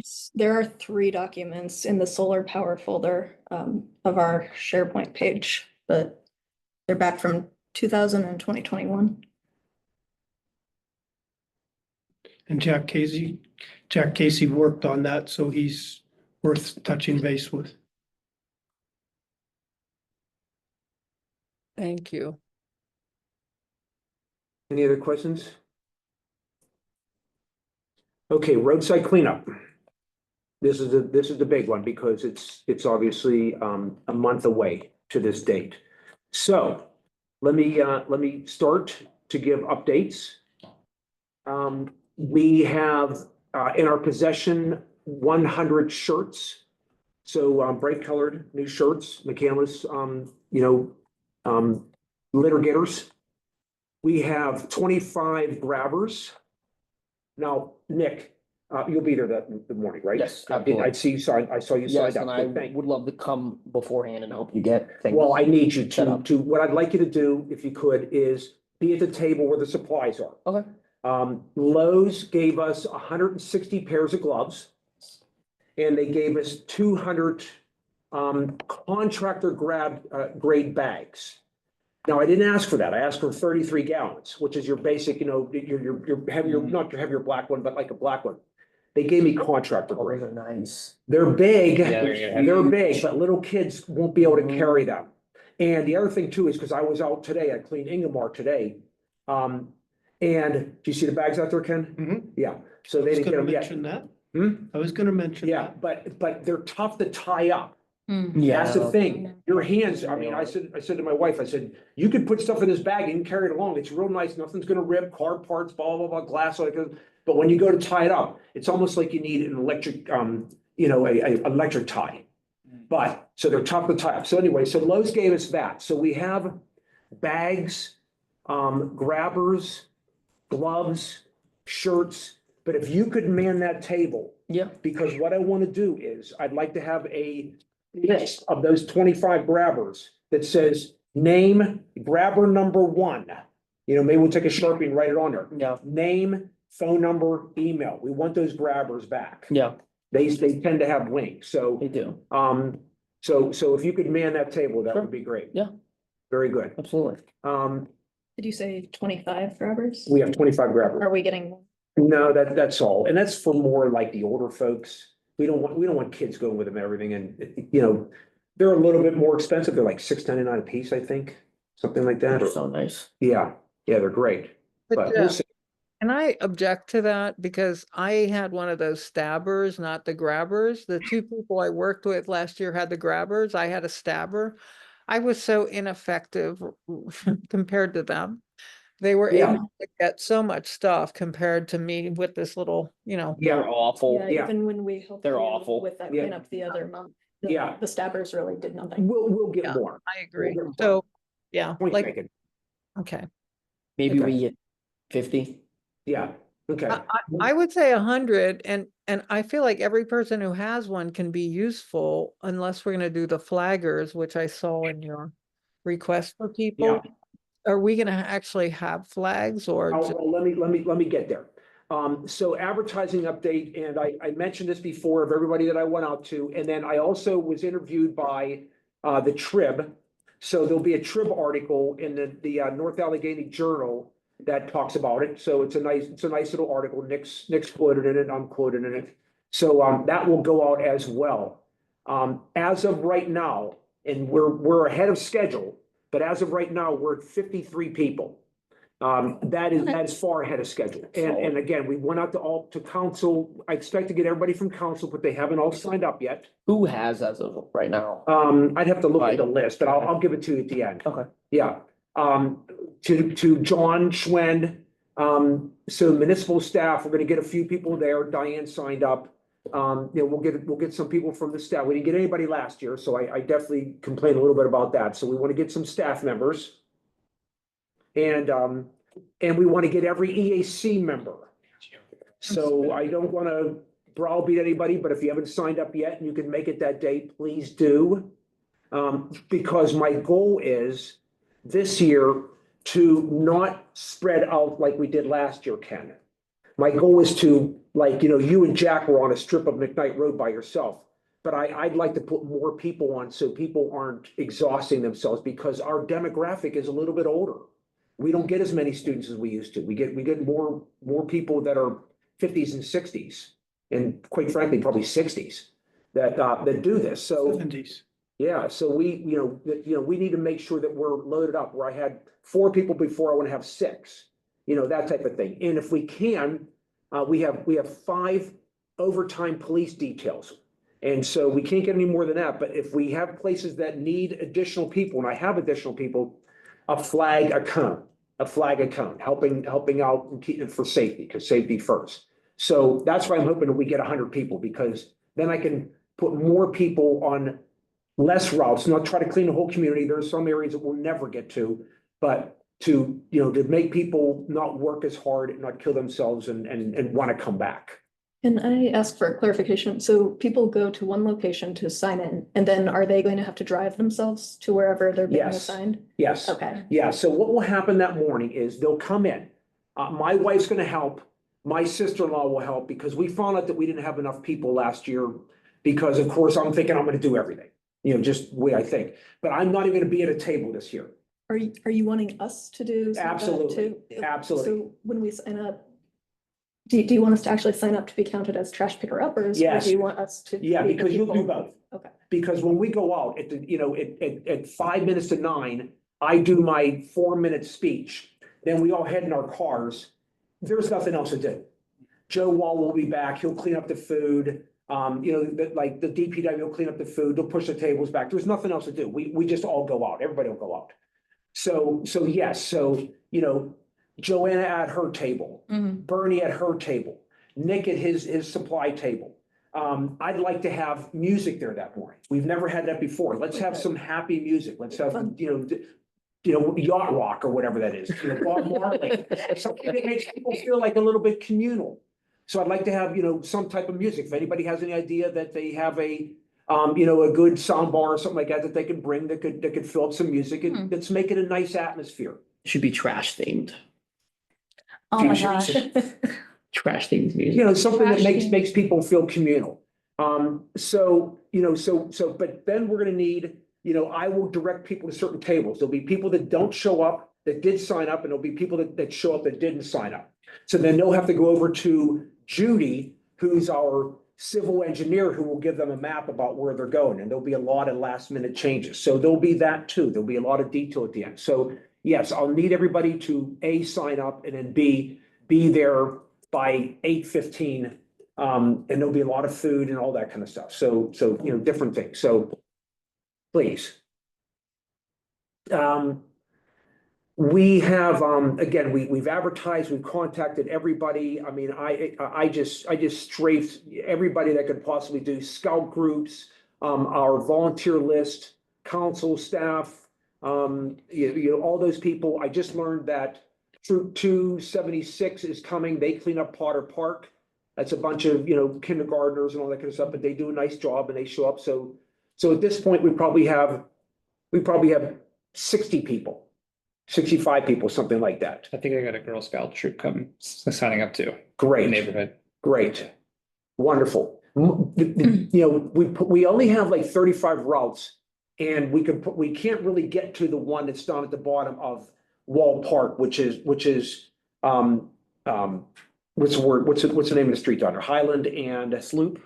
3 documents in the solar power folder of our SharePoint page, but they're back from 2000 and 2021. And Jack Casey worked on that, so he's worth touching base with. Thank you. Any other questions? Okay, roadside cleanup. This is the big one because it's obviously a month away to this date. So let me start to give updates. We have in our possession 100 shirts. So bright colored new shirts, McCandless, you know, litter getters. We have 25 grabbers. Now, Nick, you'll be there the morning, right? Yes, I absolutely. see you signed, I saw you Yes, signed and up. I Good, thank you. would love to come beforehand and help you get things. Well, I need you set up. what I'd like you to do, if you could, is be at the table where the supplies are. Okay. Lowe's gave us 160 pairs of gloves. And they gave us 200 contractor grade bags. Now, I didn't ask for that. I asked for 33 gallons, which is your basic, you know, your heavier, not your heavier black one, but like a black one. They gave me contractor Oh, grade. those are nice. They're big, Yeah, they're they're big, but little kids won't be able to carry them. And the other thing too is, because I was out today, I cleaned Ingemar today. And do you see the bags out there, Ken? Mhm. Yeah, so I they was didn't get gonna them yet. mention that. Hmm? I was gonna mention Yeah, that. but they're tough to tie up. Yeah. That's the thing. Your hands, I mean, I said to my wife, I said, you could put stuff in this bag and carry it along. It's real nice. Nothing's gonna rip, car parts, blah, blah, blah, glass, like, but when you go to tie it up, it's almost like you need an electric, you know, a electric tie. But, so they're tough to tie up. So anyway, so Lowe's gave us that. So we have bags, grabbers, gloves, shirts. But if you could man that table, Yeah. because what I want to do is I'd like to have a list of those 25 grabbers that says name grabber number 1. You know, maybe we'll take a Sharpie and write it on there. Yeah. Name, phone number, email. We want those grabbers back. Yeah, They tend to have links. So, they do. so if you could man that table, that Sure. would be great. Yeah. Very good. Absolutely. Did you say 25 grabbers? We have 25 grabbers. Are we getting more? No, that's all. And that's for more like the older folks. We don't want kids going with them and everything. And, you know, they're a little bit more expensive. They're like $6.99 a piece, I think, something like that. They're so nice. Yeah, they're great. But But, we'll see. can I object to that? Because I had one of those stabbers, not the grabbers. The two people I worked with last year had the grabbers. I had a stabber. I was so ineffective compared to them. They were Yeah. able to get so much stuff compared to me with this little, you know. Yeah, They're awful. Yeah. Even when we helped They're you awful. with that Yeah. cleanup the other month. the- Yeah. The stabbers really did nothing. we'll get Yeah. more. I agree. We'll get So, yeah, Point like, taken. okay. Maybe Okay. we get 50. Yeah, okay. I would say 100, and I feel like every person who has one can be useful unless we're gonna do the flaggers, which I saw in your request for people. Yeah. Are we gonna actually have flags or? Oh, ju- well, let me get there. So advertising update, and I mentioned this before of everybody that I went out to, and then I also was interviewed by the Trib. So there'll be a Trib article in the North Allegheny Journal that talks about it. So it's a nice little article. Nick's quoted in it, I'm quoted in it. So that will go out as well. As of right now, and we're ahead of schedule, but as of right now, we're at 53 people. That is far ahead of schedule. And again, we went out to council. I expect to get everybody from council, but they haven't all signed up yet. Who has as of right now? I'd have to look at the list, but I'll give it to you at the end. Okay. Yeah. To John Schwen. So municipal staff, we're gonna get a few people there. Diane signed up. You know, we'll get some people from the staff. We didn't get anybody last year, so I definitely complained a little bit about that. So we want to get some staff members. And we want to get every EAC member. So I don't want to browbeat anybody, but if you haven't signed up yet and you can make it that day, please do. Because my goal is this year to not spread out like we did last year, Ken. My goal is to, like, you know, you and Jack were on a strip of McKnight Road by yourself. But I'd like to put more people on so people aren't exhausting themselves because our demographic is a little bit older. We don't get as many students as we used to. We get more people that are 50s and 60s, and quite frankly, probably 60s that do this. So 70s. yeah, so we we need to make sure that we're loaded up. Where I had 4 people before, I want to have 6. You know, that type of thing. And if we can, we have 5 overtime police details. And so we can't get any more than that. But if we have places that need additional people, and I have additional people, a flag a cone, helping out and keeping for safety, because safety first. So that's why I'm hoping that we get 100 people, because then I can put more people on less routes, not try to clean the whole community. There's some areas that we'll never get to, but to make people not work as hard and not kill themselves and want to come back. Can I ask for clarification? So people go to one location to sign in, and then are they going to have to drive themselves to wherever they're being Yes. assigned? Yes. Okay. Yeah, so what will happen that morning is they'll come in. My wife's gonna help. My sister-in-law will help because we found out that we didn't have enough people last year. Because of course, I'm thinking I'm gonna do everything, just the way I think. But I'm not even gonna be at a table this year. Are you wanting us to do? some of that Absolutely, too? absolutely. So when we sign up, do you want us to actually sign up to be counted as trash picker uppers? Or Yes. do you want us to? Yeah, be the because you'll do people- both. Okay. Because when we go out at the, at 5 minutes to 9, I do my 4-minute speech. Then we all head in our cars. There's nothing else to do. Joe Wall will be back. He'll clean up the food. Like the DPW will clean up the food. They'll push the tables back. There's nothing else to do. We just all go out. Everybody will go out. So yes, Joanna at her table, Bernie at her table, Nick at his supply table. I'd like to have music there that morning. We've never had that before. Let's have some happy music. Let's have, Fun. yacht rock or whatever that is. Bob Marley. Something that makes people feel like a little bit communal. So I'd like to have, some type of music. If anybody has any idea that they have a good sound bar or something like that they can bring that could fill up some music and let's make it a nice atmosphere. Should be trash themed, Oh my Future. gosh. trash themed music. Something that Trashing. makes people feel communal. So but then we're gonna need, I will direct people to certain tables. There'll be people that don't show up, that did sign up, and there'll be people that show up that didn't sign up. So then they'll have to go over to Judy, who's our civil engineer, who will give them a map about where they're going, and there'll be a lot of last minute changes. So there'll be that too. There'll be a lot of detail at the end. So yes, I'll need everybody to A, sign up, and then B, be there by 8:15. And there'll be a lot of food and all that kind of stuff. So different things. So please. We have, again, we've advertised, we've contacted everybody. I mean, I just strafed everybody that could possibly do, scout groups, our volunteer list, council staff, all those people. I just learned that Troop 276 is coming. They clean up Potter Park. That's a bunch of, kindergartners and all that kind of stuff, but they do a nice job and they show up. So at this point, we probably have 60 people. 65 people, something like that. I think I got a Girl Scout troop signing up too. Great. Neighborhood. Great. Wonderful. We only have like 35 routes and we can't really get to the one that's down at the bottom of Wall Park, which is what's the name of the street down there? Highland and Sloop.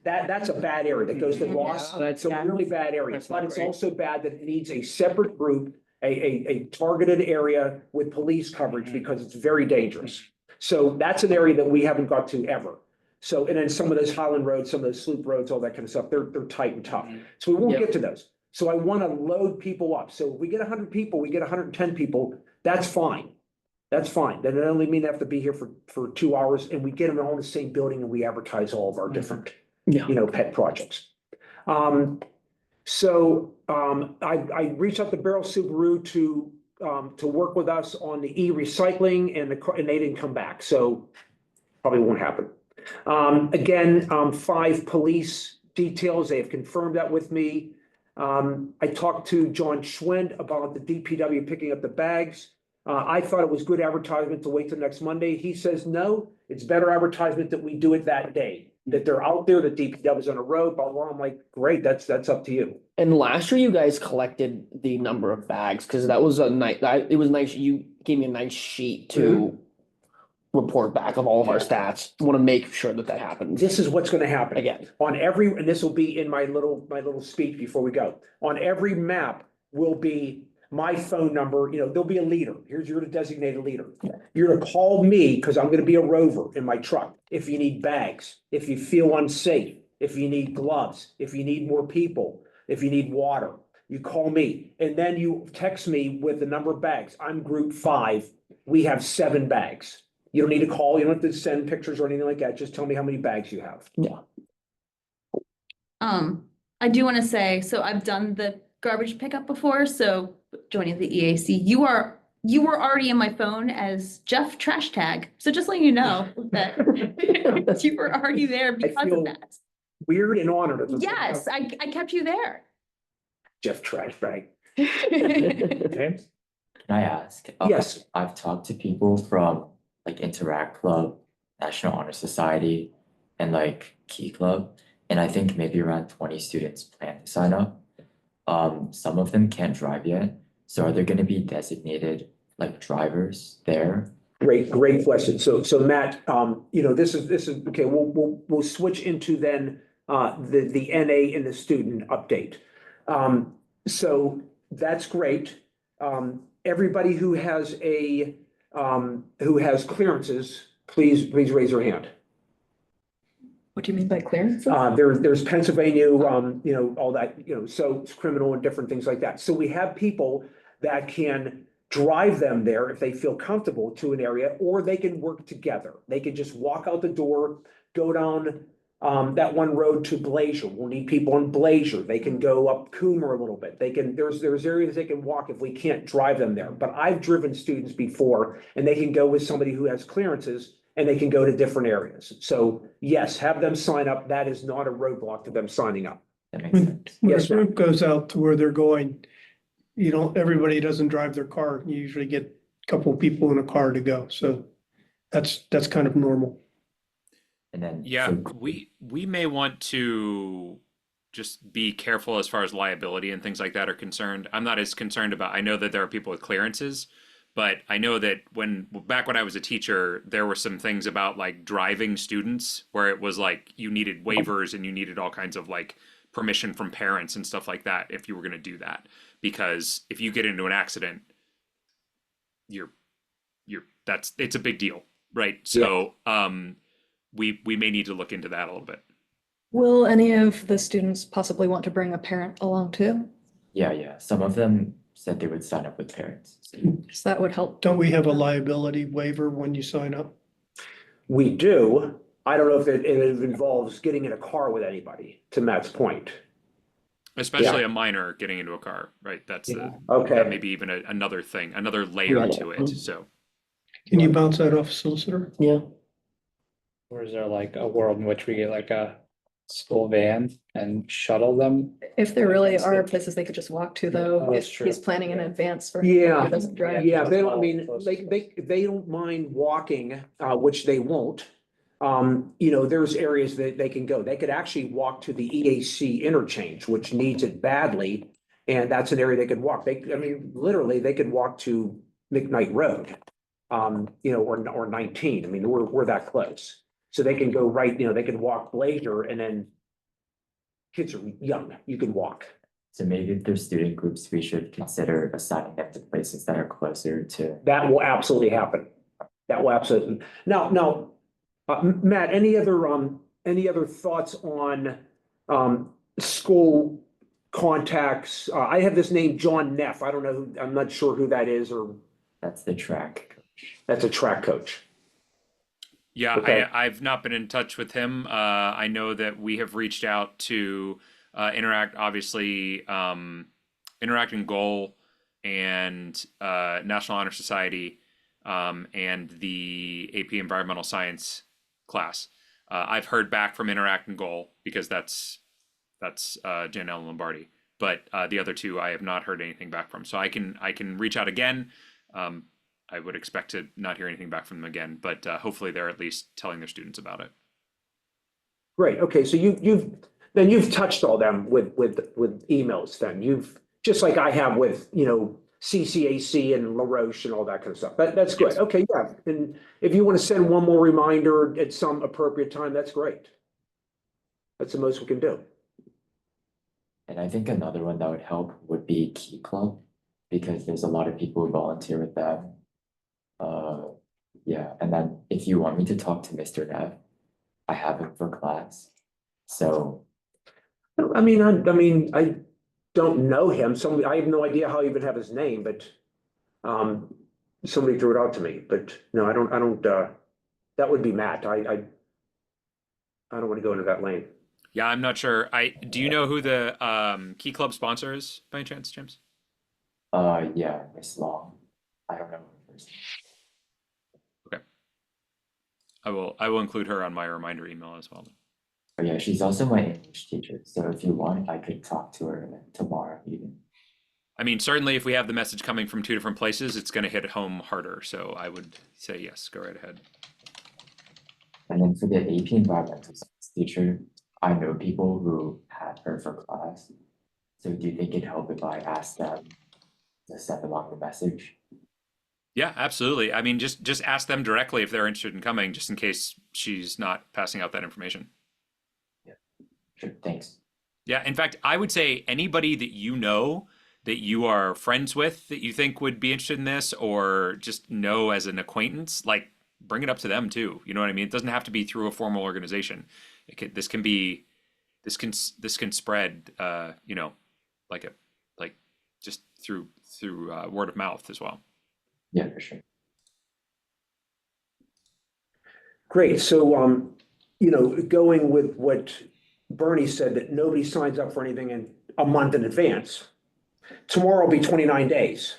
That's a bad area that goes to Ross. Yeah, That's a really bad area, that's but not it's great. also bad that it needs a separate group, a targeted area with police coverage because it's very dangerous. So that's an area that we haven't got to ever. So, and then some of those Highland roads, some of those Sloop roads, all that kind of stuff, they're tight and tough. So we won't Yep. get to those. So I want to load people up. So if we get 100 people, we get 110 people, that's fine. That's fine. That doesn't only mean they have to be here for 2 hours and we get them all in the same building and we advertise all of our different, pet projects. I reached out to Beryl Subaru to work with us on the e-recycling and they didn't come back. So probably won't happen. 5 police details. They have confirmed that with me. I talked to John Schwind about the DPW picking up the bags. I thought it was good advertisement to wait till next Monday. He says, no, it's better advertisement that we do it that day, that they're out there, the DPW is on a road, blah, blah. I'm like, great, that's up to you. And last year you guys collected the number of bags, because that was it was nice. You gave me a nice sheet to report back of all of our stats. Want to make sure that happens This is what's gonna happen. again. And this will be in my little speech before we go. On every map will be my phone number, there'll be a leader. You're the designated leader. You're to call me because I'm gonna be a rover in my truck. If you need bags, if you feel unsafe, if you need gloves, if you need more people, if you need water, you call me. And then you text me with the number of bags. I'm group 5. We have 7 bags. You don't need to call. You don't have to send pictures or anything like that. Just tell me how many bags you have. Yeah. I do want to say, so I've done the garbage pickup before, so joining the EAC, you were already in my phone as Jeff Trash Tag. So just letting you know that you were already there because feel of that. Weird and honored. Yes, I kept you there. Jeff Trash Bag. James? Can I ask? Yes. I've talked to people from like Interact Club, National Honor Society, and like Key Club, and I think maybe around 20 students plan to sign up. Some of them can't drive yet, So are there gonna be designated like drivers there? Great question. So Matt, this is, okay, we'll switch into then, the NA and the student update. So that's great. Everybody who has who has clearances, please raise your hand. What do you mean by clearances? There's Pennsylvania, all that, so it's criminal and different things like that. So we have people that can drive them there if they feel comfortable to an area, or they can work together. They can just walk out the door, go down that one road to Blazer. We'll need people in Blazer. They can go up Coomer a little bit. There's areas they can walk if we can't drive them there. But I've driven students before, and they can go with somebody who has clearances, and they can go to different areas. So yes, have them sign up. That is not a roadblock to them signing up. That makes When sense. when a Yes, ma'am. group goes out to where they're going, everybody doesn't drive their car. You usually get a couple of people in a car to go. So that's kind of normal. And then. Yeah, so- we may want to just be careful as far as liability and things like that are concerned. I'm not as concerned about, I know that there are people with clearances, but I know that back when I was a teacher, there were some things about like driving students where it was like you needed waivers and you needed all kinds of like permission from parents and stuff like that if you were going to do that. Because if you get into an accident, it's a big deal, right? So we may need to look into that a little bit. Will any of the students possibly want to bring a parent along too? Yeah. Some of them said they would sign up with parents. Because that would help. Don't we have a liability waiver when you sign up? We do. I don't know if it involves getting in a car with anybody, to Matt's point. Especially a minor getting into a car, right? That's that Okay, may be even another thing, another layer Yeah. to it. So Can you bounce that off solicitor? Yeah. Or is there like a world in which we get like a school van and shuttle them? If there really are places they could just walk to though, Oh, if that's true. he's planning in advance for. Yeah. who doesn't drive. yeah, they don't, I mean, they don't mind walking, which they won't. There's areas that they can go. They could actually walk to the EAC interchange, which needs it badly. And that's an area they could walk. Literally, they could walk to McKnight Road, or 19. I mean, we're that close. So they can go right, they can walk Blazer, and then kids are young, you can walk. So maybe if there's student groups, we should consider assigning them to places that are closer to. That will absolutely happen. That will absolutely. Now, Matt, any other thoughts on, school contacts? I have this name, John Neff. I don't know, I'm not sure who that is, or That's the track. that's a track coach. yeah, Okay. I've not been in touch with him. I know that we have reached out to Interact, obviously, Interact and Goal and National Honor Society, and the AP Environmental Science class. I've heard back from Interact and Goal because that's Janelle Lombardi, but the other two I have not heard anything back from. So I can reach out again. I would expect to not hear anything back from them again, but hopefully they're at least telling their students about it. Great, okay, so you've touched all them with emails then. You've, just like I have with, CCAC and LaRoche and all that kind of stuff. That's good. Yes. Okay, yeah. And if you want to send one more reminder at some appropriate time, that's great. That's the most we can do. And I think another one that would help would be Key Club, because there's a lot of people who volunteer with them. Yeah, and then if you want me to talk to Mr. Neff, I have him for class. So I don't know him. I have no idea how I even have his name, but somebody threw it out to me. But no, I don't. That would be Matt. I don't want to go into that lane. Yeah, I'm not sure. Do you know who the Key Club sponsor is by any chance, James? yeah, Miss Long. I don't know her first name. I will include her on my reminder email as well. But yeah, she's also my English teacher. So if you want, I could talk to her tomorrow even. I mean, certainly if we have the message coming from two different places, it's going to hit home harder. So I would say yes, go right ahead. And then for the AP Environmental Science teacher, I know people who had her for class. So do you think it'd help if I asked them to send along the message. Yeah, absolutely. I mean, just ask them directly if they're interested in coming, just in case she's not passing out that information. Sure, thanks. Yeah, in fact, I would say anybody that you know that you are friends with that you think would be interested in this, or just know as an acquaintance, like bring it up to them too. You know what I mean? It doesn't have to be through a formal organization. This can spread, you know, like just through word of mouth as well. Yeah, for sure. Great, so, you know, going with what Bernie said, that nobody signs up for anything in a month in advance. Tomorrow will be 29 days.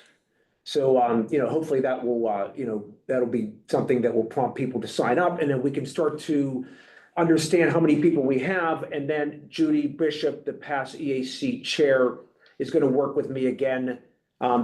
So, you know, hopefully that will, you know, that'll be something that will prompt people to sign up, and then we can start to understand how many people we have, and then Judy Bishop, the past EAC chair, is gonna work with me again.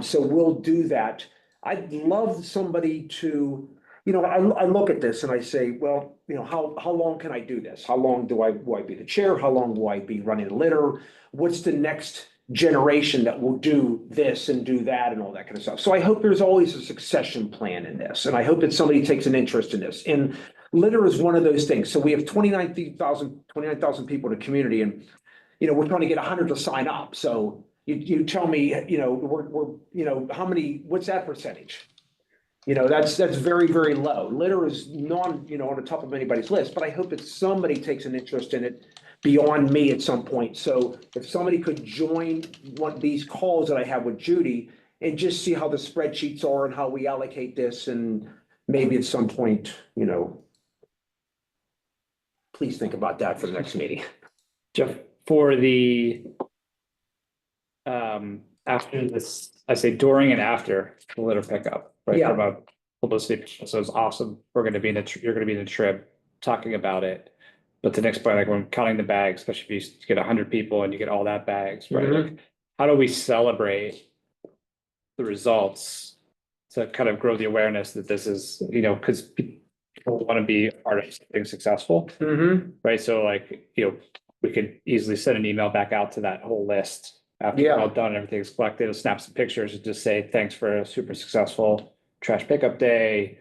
So we'll do that. I'd love somebody to, you know, I look at this and I say, well, you know, how long can I do this? How long will I be the chair? How long will I be running the litter? What's the next generation that will do this and do that and all that kind of stuff? So I hope there's always a succession plan in this, and I hope that somebody takes an interest in this. And litter is one of those things. So we have 29,000 people in the community, and, you know, we're trying to get 100 to sign up. So you tell me, you know, we're, you know, how many, what's that percentage? You know, that's very, very low. Litter is you know, on the top of anybody's list, but I hope that somebody takes an interest in it beyond me at some point. So if somebody could join one of these calls that I have with Judy and just see how the spreadsheets are and how we allocate this, and maybe at some point, you know, please think about that for the next meeting. Jeff, for the after this, I say during and after the litter pickup, right? Yeah. From a publicity, so it's awesome. We're gonna be you're gonna be in a trip talking about it. But the next point, like when counting the bags, especially if you get 100 people and you get all that bags, right? Mhm. Like, how do we celebrate the results to kind of grow the awareness that this is, you know, because people want to be a part of something successful, Mm-hmm. right? So like, you know, we could easily send an email back out to that whole list after Yeah. we're all done, everything's collected, snap some pictures and just say, thanks for a super successful trash pickup day.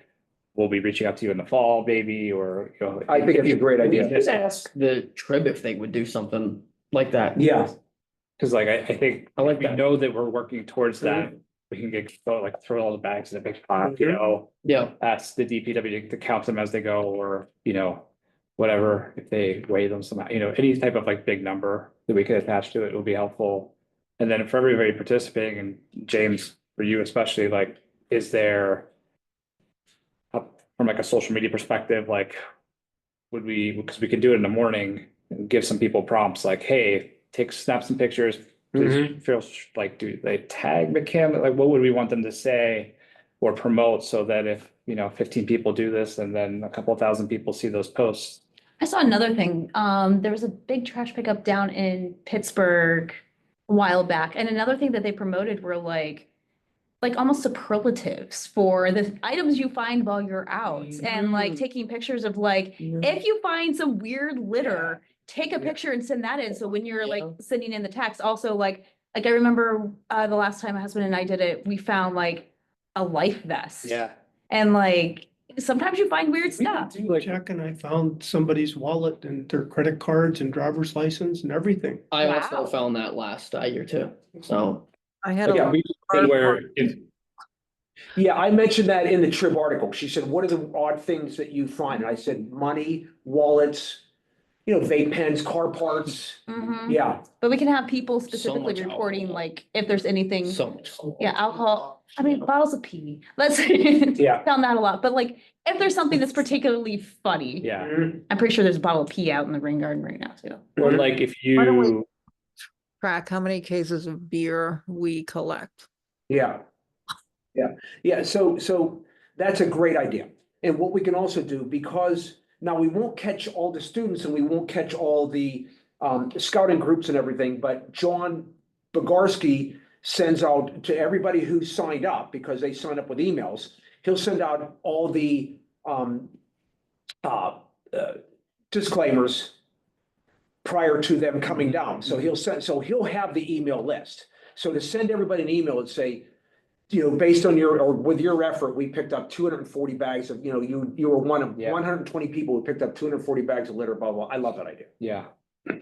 We'll be reaching out to you in the fall, maybe, or, you know. I think it's a great We idea. just ask the Trib if they would do something like that. Yeah. Cause like, I think, I like we that. know that we're working towards that. We can get, throw all the bags in a big pot, you Mhm. know, Yeah, ask the DPW to count them as they go, or, you know, whatever, if they weigh them somehow, you know, any type of like big number that we could attach to it will be helpful. And then for everybody participating, and James, for you especially, like, is there from like a social media perspective, like, would we, because we could do it in the morning and give some people prompts like, hey, snap some pictures. Please feel like, do they tag McKim? Like, what would we want them to say or promote, so that if, you know, 15 people do this and then a couple thousand people see those posts? I saw another thing. There was a big trash pickup down in Pittsburgh a while back, and another thing that they promoted were like almost superlatives for the items you find while you're out, and like taking pictures of like, if you find some weird litter, take a picture and send that in. So when you're like sending in the text, also like I remember the last time my husband and I did it, we found like a life vest. Yeah. And like sometimes you find weird stuff. Jack and I found somebody's wallet and their credit cards and driver's license and everything. I also Wow. found that last year too, so. I had a Yeah, lot we did where if Yeah, I mentioned that in the Trib article. She said, what are the odd things that you find? And I said, money, wallets, you know, vape pens, car parts. Mhm. Yeah, But we can have people specifically much reporting alcohol. like if there's anything. So much. Yeah, alcohol, I mean, bottles of pee, let's. Yeah. Found that a lot, but like, if there's something that's particularly funny. yeah, I'm pretty sure there's a bottle of pee out in the rain garden right now too. or like if Why don't we- you, track how many cases of beer we collect. yeah. Yeah, so that's a great idea. And what we can also do, because now we won't catch all the students and we won't catch all the scouting groups and everything, but John Bogarski sends out to everybody who signed up, because they signed up with emails. He'll send out all the disclaimers prior to them coming down. So he'll have the email list. So to send everybody an email and say, based on your, or with your effort, we picked up 240 bags of, you were one of Yeah. 120 people who picked up 240 bags of litter, blah, blah. I love that idea. Yeah,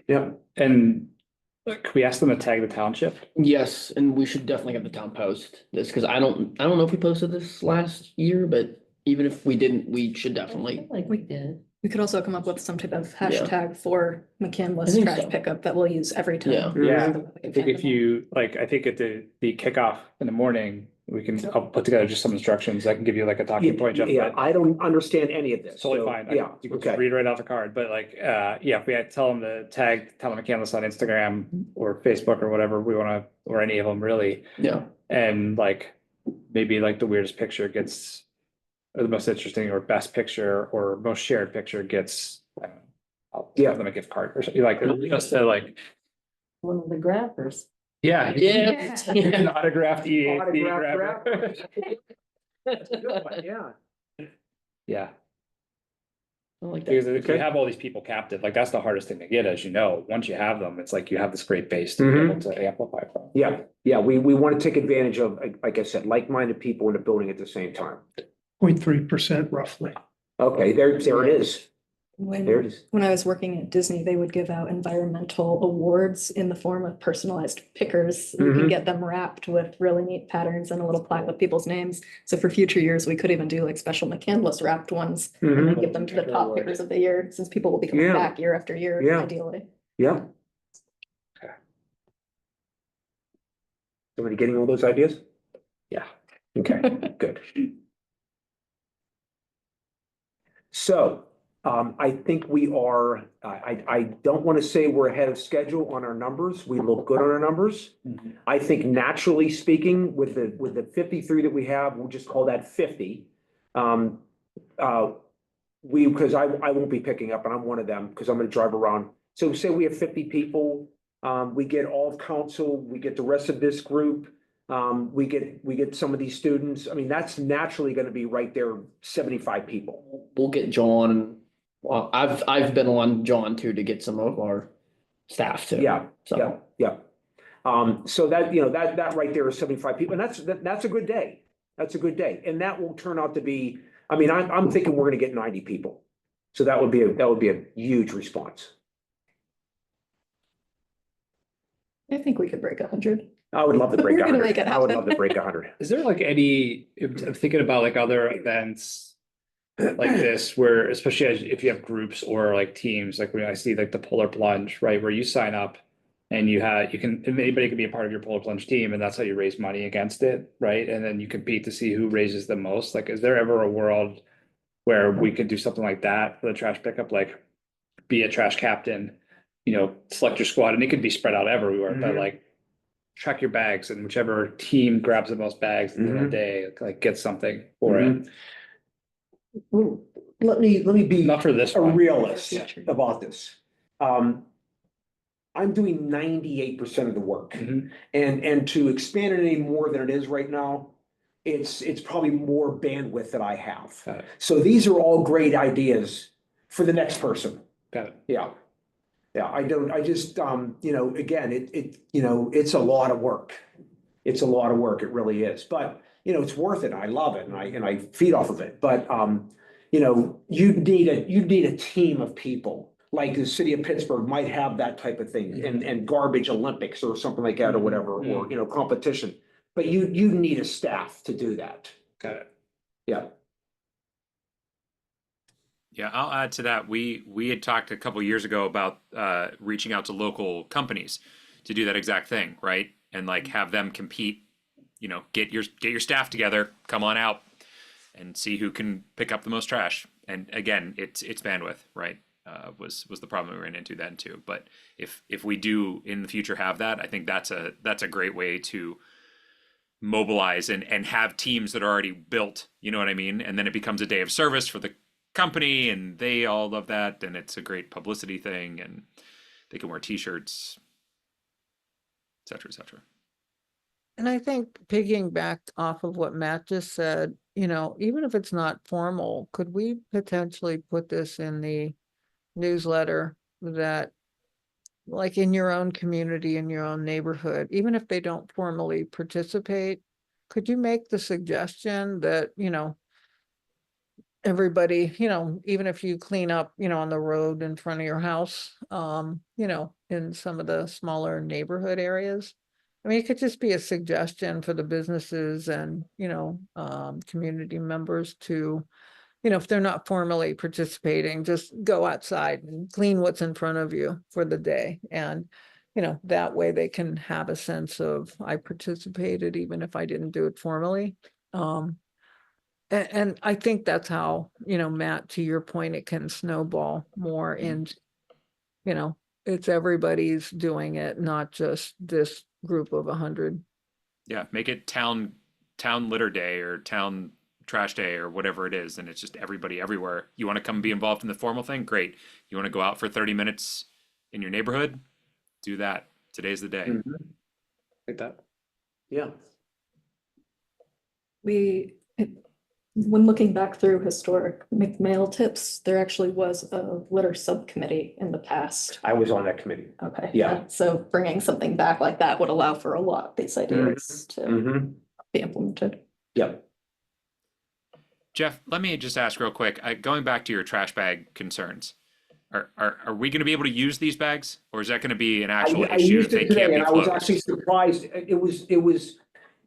Yeah. and could we ask them to tag the township? Yes, and we should definitely have the town post this, because I don't know if we posted this last year, but even if we didn't, we should definitely. Like we did. We could also come up with some type of Yeah. hashtag for I McCandless think trash so. pickup that we'll use every time. Yeah. Yeah, I think if you, like, I think at the kickoff in the morning, I'll put together just some instructions. I can give you like a talking point, Jeff, Yeah, but I don't understand any of this. totally so, fine. Yeah, You can okay. just read right off the card, but like, yeah, if we had to tell them to tag Town of McCandless on Instagram or Facebook or whatever we wanna, or any of them really. Yeah, And like, maybe like the weirdest picture gets, or the most interesting or best picture or most shared picture gets, I don't know, I'll give them a gift card or something like, just to like, One of the graphers. yeah. Yeah. An autographed EAC Autographed grabber. That's a good one, yeah. Yeah, I like because that. if you Okay. have all these people captive, like that's the hardest thing to get, as you know, once you have them, it's like you have this great base to be Mhm. able to amplify from. Yeah, we want to take advantage of, like I said, like-minded people in the building at the same time. 0.3% roughly. Okay, there it is. There it is. When I was working at Disney, they would give out environmental awards in the form of personalized pickers. You Mhm. can get them wrapped with really neat patterns and a little plaque with people's names. So for future years, we could even do like special McCandless wrapped ones and Mhm. then give them to the top pickers of the year, since people will be coming Yeah. back year after year, Yeah. ideally. Yeah. Okay. Somebody getting all those ideas? Yeah. Okay, good. So, I think we are, I don't want to say we're ahead of schedule on our numbers. We look good on our numbers. I think naturally speaking, with the 53 that we have, we'll just call that 50. Because I won't be picking up, and I'm one of them, because I'm gonna drive around. So say we have 50 people, we get all of council, we get the rest of this group. We get some of these students. I mean, that's naturally gonna be right there, 75 people. We'll get John. Well, I've been on John too to get some of our staff too. Yeah, So, yeah. So that, that right there is 75 people, and that's a good day. That's a good day, and that will turn out to be, I mean, I'm thinking we're gonna get 90 people. So that would be a huge response. I think we could break 100. I would love to break We're gonna 100. make it I would happen. love to break 100. Is there like any, I'm thinking about like other events like this, where especially if you have groups or like teams, like when I see like the Polar Plunge, right, where you sign up and anybody can be a part of your Polar Plunge team, and that's how you raise money against it, right? And then you compete to see who raises the most. Like, is there ever a world where we could do something like that for the trash pickup, like be a trash captain, select your squad, and it could be spread out everywhere, but Mhm. like track your bags, and whichever team grabs the most bags at the end of the day, like get something for it. Well, let me be Not for this a one. realist about this. I'm doing 98% of the work, Mhm. and to expand it any more than it is right now, it's probably more bandwidth that I have. Got it. So these are all great ideas for the next person. Got it. Yeah. Yeah, I just, again, it's a lot of work. It's a lot of work, it really is, but, it's worth it, I love it, and I feed off of it, but, you'd need a team of people. Like the city of Pittsburgh might have that type of thing, and garbage Olympics or something like that or whatever, or, competition. But you need a staff to do that, Got it. yeah. Yeah, I'll add to that. We had talked a couple years ago about reaching out to local companies to do that exact thing, right? And like have them compete. Get your staff together, come on out, and see who can pick up the most trash. And again, it's bandwidth, right? Was the problem we ran into then too. But if we do in the future have that, I think that's a great way to mobilize and have teams that are already built. You know what I mean? And then it becomes a day of service for the company, and they all love that, and it's a great publicity thing, and they can wear t-shirts, et cetera, et cetera. And I think piggyback off of what Matt just said, even if it's not formal, could we potentially put this in the newsletter that, like in your own community, in your own neighborhood, even if they don't formally participate, could you make the suggestion that, everybody, even if you clean up, on the road in front of your house, in some of the smaller neighborhood areas? I mean, it could just be a suggestion for the businesses and, community members to, if they're not formally participating, just go outside and clean what's in front of you for the day. And, that way they can have a sense of, I participated even if I didn't do it formally. And I think that's how, Matt, to your point, it can snowball more and, it's everybody's doing it, not just this group of 100. Yeah, make it town litter day or town trash day or whatever it is, and it's just everybody everywhere. You want to come be involved in the formal thing? Great. You want to go out for 30 minutes in your neighborhood? Do that. Today's the day. Like that. Yeah. When looking back through historic McMail tips, there actually was a litter subcommittee in the past. I was on that committee. Okay. Yeah. So bringing something back like that would allow for a lot of these ideas to Mm-hmm. be implemented. Yep. Jeff, let me just ask real quick, going back to your trash bag concerns. Are we going to be able to use these bags, or is that going to be an actual I issue used if they it today can't be and I was closed? actually surprised.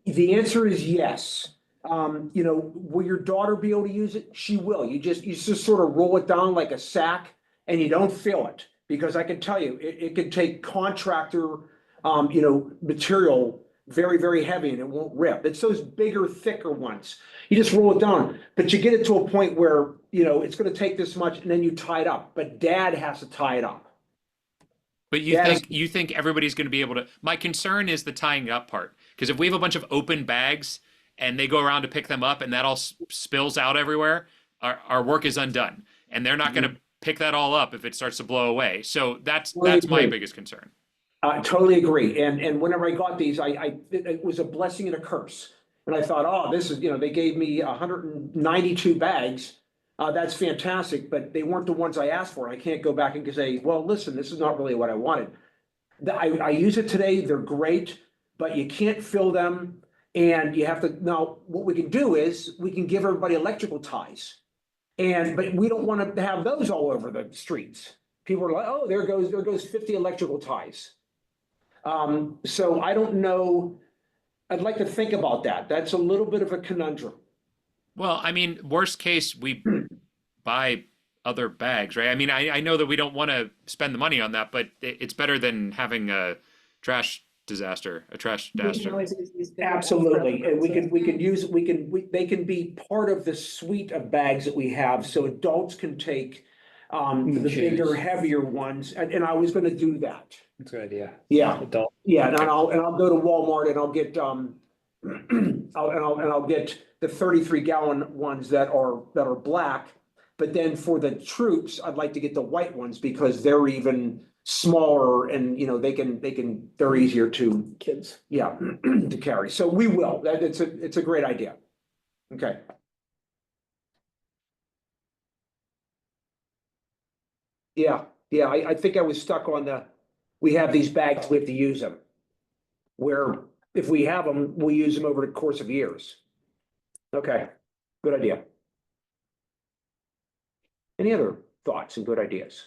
The answer is yes. Will your daughter be able to use it? She will. You just sort of roll it down like a sack and you don't feel it. Because I can tell you, it could take contractor, material very, very heavy and it won't rip. It's those bigger, thicker ones. You just roll it down, but you get it to a point where, it's gonna take this much and then you tie it up, but dad has to tie it up. But you think everybody's going to be able to? My concern is the tying up part, because if we have a bunch of open bags and they go around to pick them up and that all spills out everywhere, our work is undone, and they're not going to pick that all up if it starts to blow away. So that's my biggest concern. I totally agree. And whenever I got these, it was a blessing and a curse. And I thought, oh, this is, they gave me 192 bags. That's fantastic, but they weren't the ones I asked for. I can't go back and say, well, listen, this is not really what I wanted. I use it today. They're great, but you can't fill them. And you have to, now what we can do is we can give everybody electrical ties. But we don't want to have those all over the streets. People are like, oh, there goes 50 electrical ties. So I don't know. I'd like to think about that. That's a little bit of a conundrum. Well, I mean, worst case, we buy other bags, right? I mean, I know that we don't want to spend the money on that, but it's better than having a trash disaster. Absolutely, and they can be part of the suite of bags that we have, so adults can take the bigger, heavier ones, and I was gonna do that. That's a good idea. Yeah, Adult. yeah, and I'll go to Walmart and I'll get I'll get the 33-gallon ones that are black. But then for the troops, I'd like to get the white ones because they're even smaller and they're easier to Kids. yeah to carry. So we will. It's a great idea. Okay. Yeah, I think I was stuck on we have these bags, we have to use them. Where if we have them, we'll use them over the course of years. Okay, good idea. Any other thoughts and good ideas?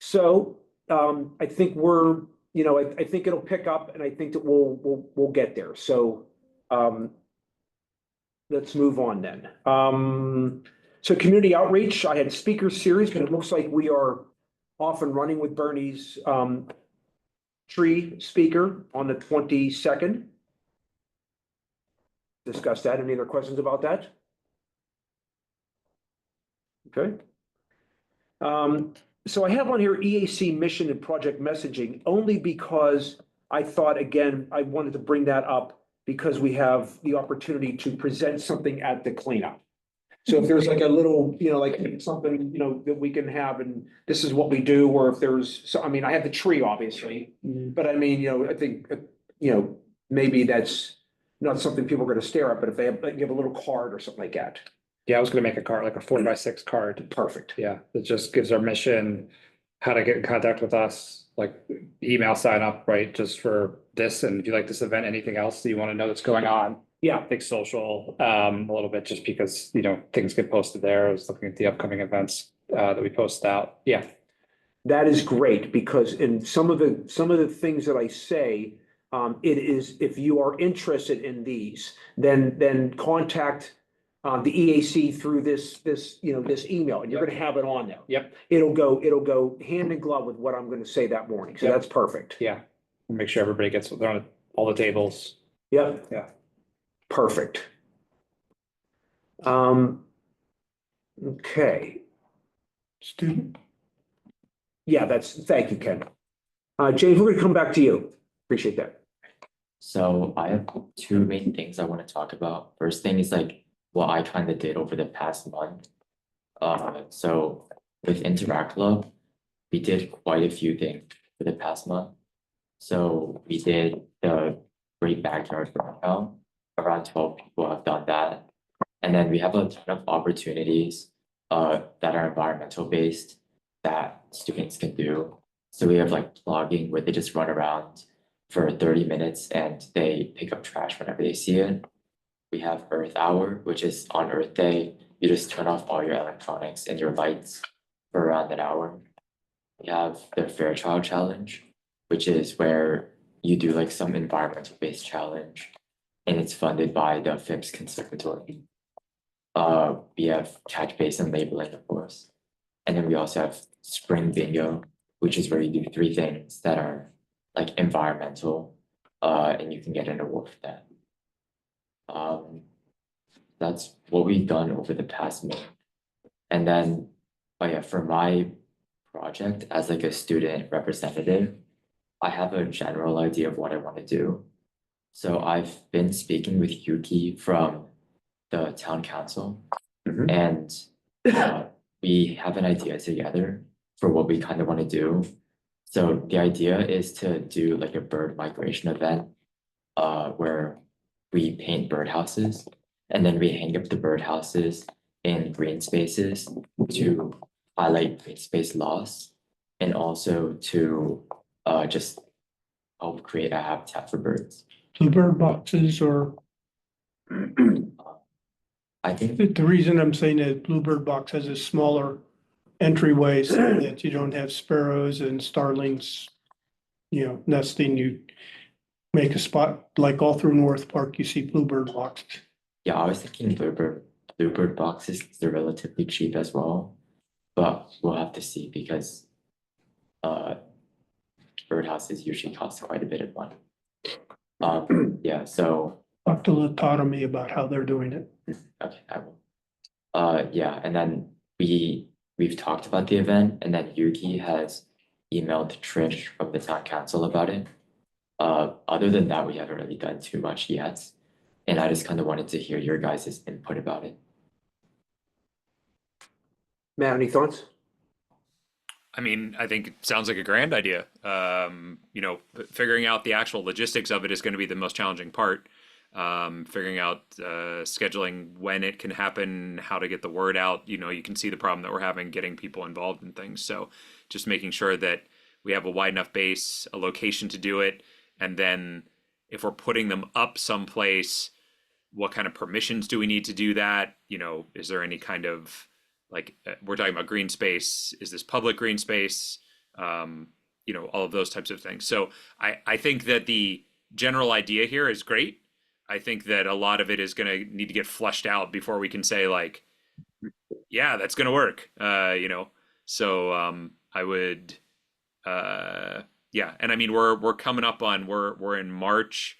So, I think I think it'll pick up and I think that we'll get there. So, let's move on then. So community outreach, I had a speaker series, but it looks like we are off and running with Bernie's tree speaker on the 22nd. Discuss that. Any other questions about that? Okay. So I have on here EAC mission and project messaging only because I thought, again, I wanted to bring that up because we have the opportunity to present something at the cleanup. So if there's like a little, like something, that we can have and this is what we do, or if there's, I mean, I have the tree obviously, but I mean, I think, maybe that's not something people are gonna stare at, but if they give a little card or something like that. Yeah, I was gonna make a card, like a 4x6 card. Perfect. Yeah, that just gives our mission, how to get in contact with us, like email sign up, right, just for this, and if you like this event, anything else that you want to know that's going on. Yeah, I think social, a little bit, just because, you know, things get posted there. I was looking at the upcoming events, that we post out. Yeah, that is great because in some of the things that I say, it is, if you are interested in these, then contact the EAC through this, this email, and you're gonna have it on there. yep, It'll go hand in glove with what I'm gonna say that morning. So Yep. that's perfect. yeah. Make sure everybody gets, they're on all the tables. Yep. Yeah. Perfect. Okay. Student, Yeah, thank you, Ken. James, we're gonna come back to you. Appreciate that. So I have two main things I want to talk about. First thing is like what I kind of did over the past month. So with Interact Club, we did quite a few things for the past month. So we did the Great Backyard Burnout. Around 12 people have done that. And then we have a ton of opportunities that are environmental based that students can do. So we have like plugging where they just run around for 30 minutes and they pick up trash whenever they see it. We have Earth Hour, which is on Earth Day. You just turn off all your electronics and your lights for around an hour. We have the Fairchild Challenge, which is where you do like some environmental based challenge, and it's funded by the Phipps Conservatory. We have catch basin labeling, of course. And then we also have Spring Bingo, which is where you do 3 things that are like environmental, and you can get an award for that. That's what we've done over the past month. And then, oh yeah, for my project as like a student representative, I have a general idea of what I want to do. So I've been speaking with Yuki from the town council, Mhm. and we have an idea together for what we kind of want to do. So the idea is to do like a bird migration event, where we paint birdhouses and then we hang up the birdhouses in green spaces to highlight green space loss and also to just help create a habitat for birds. bluebird boxes, or I think the reason I'm saying that bluebird box has a smaller entryway so that you don't have sparrows and starlings, nesting. You make a spot like all through North Park, you see bluebird boxes. yeah, I was thinking bluebird boxes, they're relatively cheap as well, but we'll have to see because birdhouses usually cost quite a bit of money. Yeah, so Talk to Autonomy about how they're doing it. okay, I will. Yeah, and then we've talked about the event, and then Yuki has emailed Trish from the town council about it. Other than that, we haven't really done too much yet, and I just kind of wanted to hear your guys' input about it. Matt, any thoughts? I mean, I think it sounds like a grand idea. Figuring out the actual logistics of it is going to be the most challenging part. Figuring out scheduling when it can happen, how to get the word out. You can see the problem that we're having getting people involved in things. So just making sure that we have a wide enough base, a location to do it, and then if we're putting them up someplace, what kind of permissions do we need to do that? Is there any kind of we're talking about green space? Is this public green space? All of those types of things. So I think that the general idea here is great. I think that a lot of it is going to need to get flushed out before we can say yeah, that's going to work. So I would, yeah. And I mean, we're coming up on, we're in March.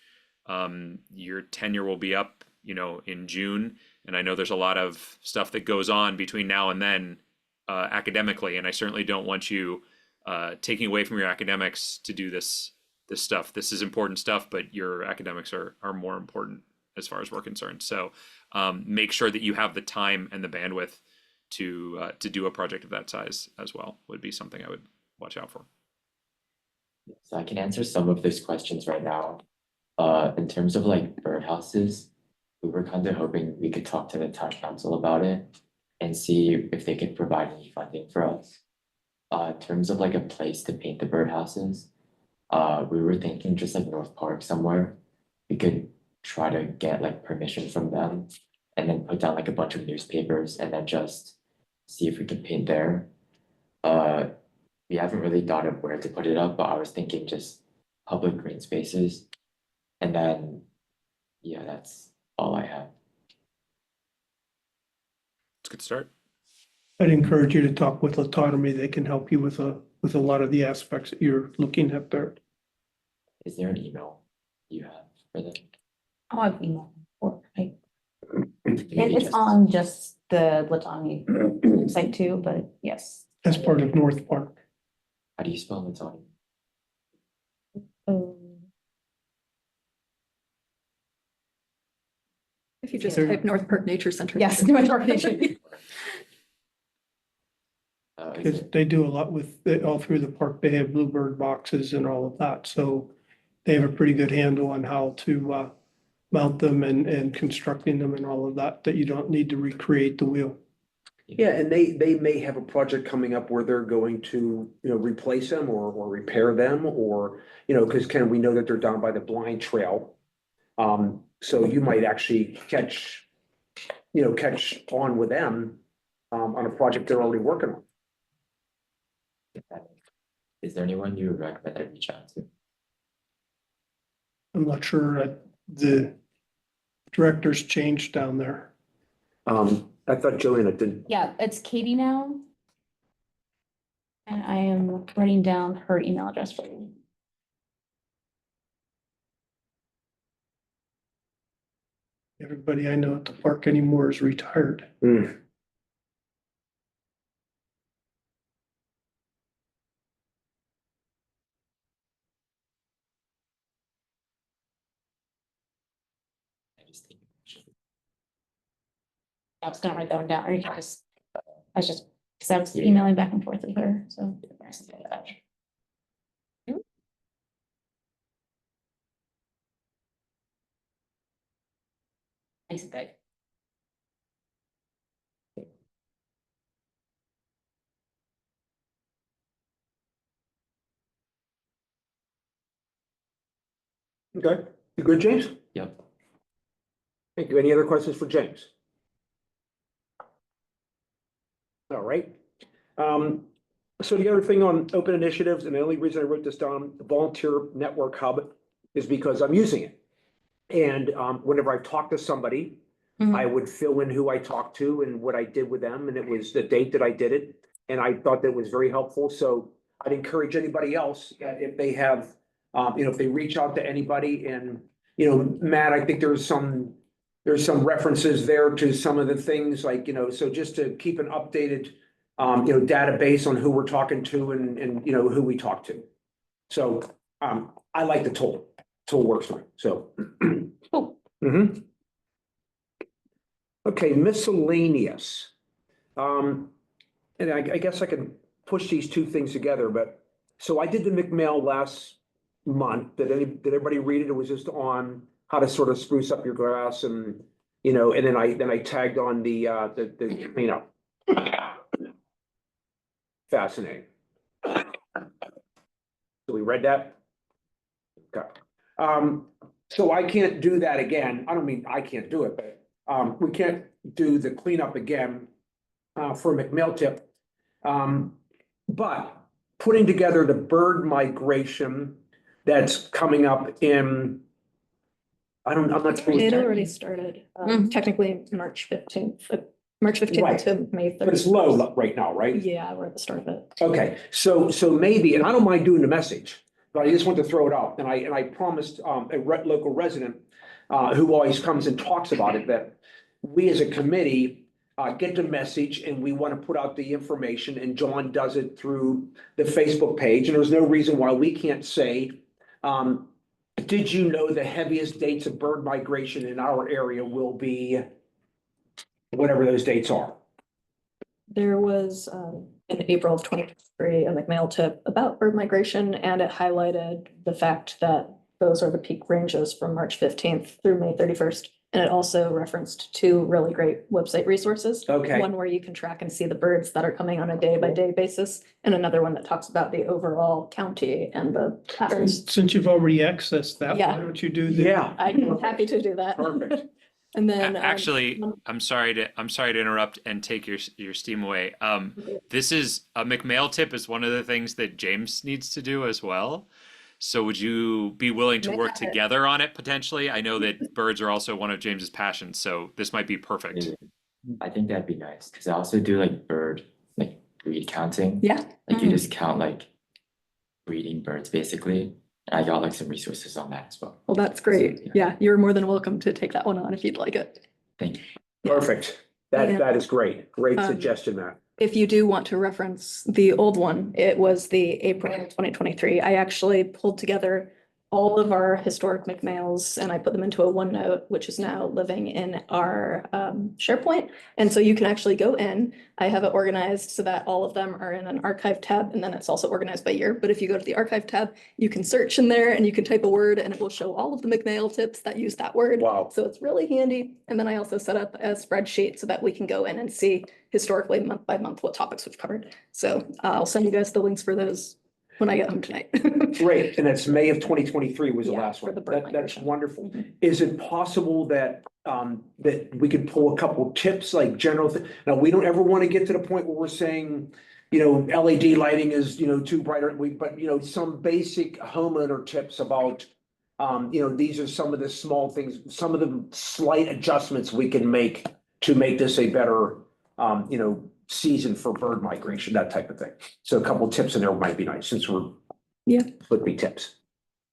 Your tenure will be up, in June. And I know there's a lot of stuff that goes on between now and then, academically. And I certainly don't want you, taking away from your academics to do this stuff. This is important stuff, but your academics are more important as far as we're concerned. So make sure that you have the time and the bandwidth to do a project of that size as well would be something I would watch out for. So I can answer some of those questions right now. In terms of birdhouses, we were kind of hoping we could talk to the town council about it and see if they could provide any funding for us. in terms of like a place to paint the birdhouses, we were thinking just like North Park somewhere. We could try to get like permission from them and then put down like a bunch of newspapers and then just see if we can paint there. We haven't really thought of where to put it up, but I was thinking just public green spaces. And then, yeah, that's all I have. It's a good start. I'd encourage you to talk with Autonomy. They can help you with a lot of the aspects that you're looking at there. Is there an email you have for them? Oh, I've emailed before, right? And Maybe it's just- on just the Latami website too, but yes. As part of North Park. How do you spell Latoni? If you just There- type North Park Nature Center. Yes, New York Nation. Is Because it- they do a lot with, all through the park, they have bluebird boxes and all of that, so they have a pretty good handle on how to mount them and constructing them and all of that, that you don't need to recreate the wheel. Yeah, and they may have a project coming up where they're going to, replace them or repair them or, because Ken, we know that they're down by the blind trail. So you might actually catch on with them on a project they're already working on. Is there anyone you would recommend I reach out to? I'm not sure, the directors changed down there. I thought Joanna did. Yeah, it's Katie now. And I am writing down her email address for you. Everybody I know at the park anymore is retired. Hmm. I just think. I was gonna write that one down, or you can just, because I was emailing back and forth with her, so. Nice and big. Okay, you good, James? Yep. Thank you. Any other questions for James? All right. So the other thing on open initiatives, and the only reason I wrote this down, the volunteer network hub, is because I'm using it. And whenever I talk to somebody, I would fill in who I talked to and what I did with them, and it was the date that I did it. And I thought that was very helpful. So I'd encourage anybody else, if they have, if they reach out to anybody and, Matt, I think there's some references there to some of the things like, so just to keep an updated, database on who we're talking to and, who we talk to. So, I like the tool. Tool works fine, so. Cool. Mhm. Okay, miscellaneous. And I guess I can push these two things together, but, so I did the McMail last month. Did everybody read it? It was just on how to sort of spruce up your grass and, and then I tagged on the cleanup. Fascinating. So we read that? Okay. So I can't do that again. I don't mean I can't do it, but we can't do the cleanup again for McMail tip. But putting together the bird migration that's coming up in, I'm not sure. It already started, technically March 15th, March 15th Right. to May 31st. But it's low right now, right? Yeah, we're at the start of it. Okay, so maybe, and I don't mind doing the message, but I just want to throw it out, and I promised a local resident who always comes and talks about it, that we as a committee get the message and we want to put out the information, and John does it through the Facebook page, and there's no reason why we can't say, did you know the heaviest dates of bird migration in our area will be whatever those dates are? There was, in April of 2023, a McMail tip about bird migration, and it highlighted the fact that those are the peak ranges from March 15th through May 31st. And it also referenced two really great website resources. Okay. One where you can track and see the birds that are coming on a day-by-day basis, and another one that talks about the overall county and the patterns. Since you've already accessed that, Yeah. why don't you do the? Yeah, I'm happy to do that. Perfect. And then. Actually, I'm sorry to interrupt and take your steam away. This is a McMail tip is one of the things that James needs to do as well. So would you be willing to work Yeah. together on it potentially? I know that birds are also one of James's passions, so this might be perfect. Yeah. I think that'd be nice, because I also do like bird, like breed counting. Yeah. Like you Mhm. just count like breeding birds basically. And I got like some resources on that as well. Well, that's So, great. Yeah, you're more than welcome to take that one on if you'd like it. Thank you. Perfect. Yeah. That is great. Great Um, suggestion, Matt. If you do want to reference the old one, it was the April 2023. I actually pulled together all of our historic McMails and I put them into a OneNote, which is now living in our SharePoint. And so you can actually go in. I have it organized so that all of them are in an archive tab, and then it's also organized by year. But if you go to the archive tab, you can search in there and you can type a word and it will show all of the McMail tips that use that word. Wow. So it's really handy. And then I also set up a spreadsheet so that we can go in and see historically month by month what topics we've covered. So I'll send you guys the links for those when I get home tonight. Great, and that's May of 2023 was the Yeah, last for one. the bird That's migration. wonderful. Mhm. Is it possible that that we could pull a couple tips, like general, now, we don't ever want to get to the point where we're saying, you know, LED lighting is, too bright, but, some basic homeowner tips about, these are some of the small things, some of the slight adjustments we can make to make this a better, season for bird migration, that type of thing. So a couple tips in there might be nice, since we're would be tips.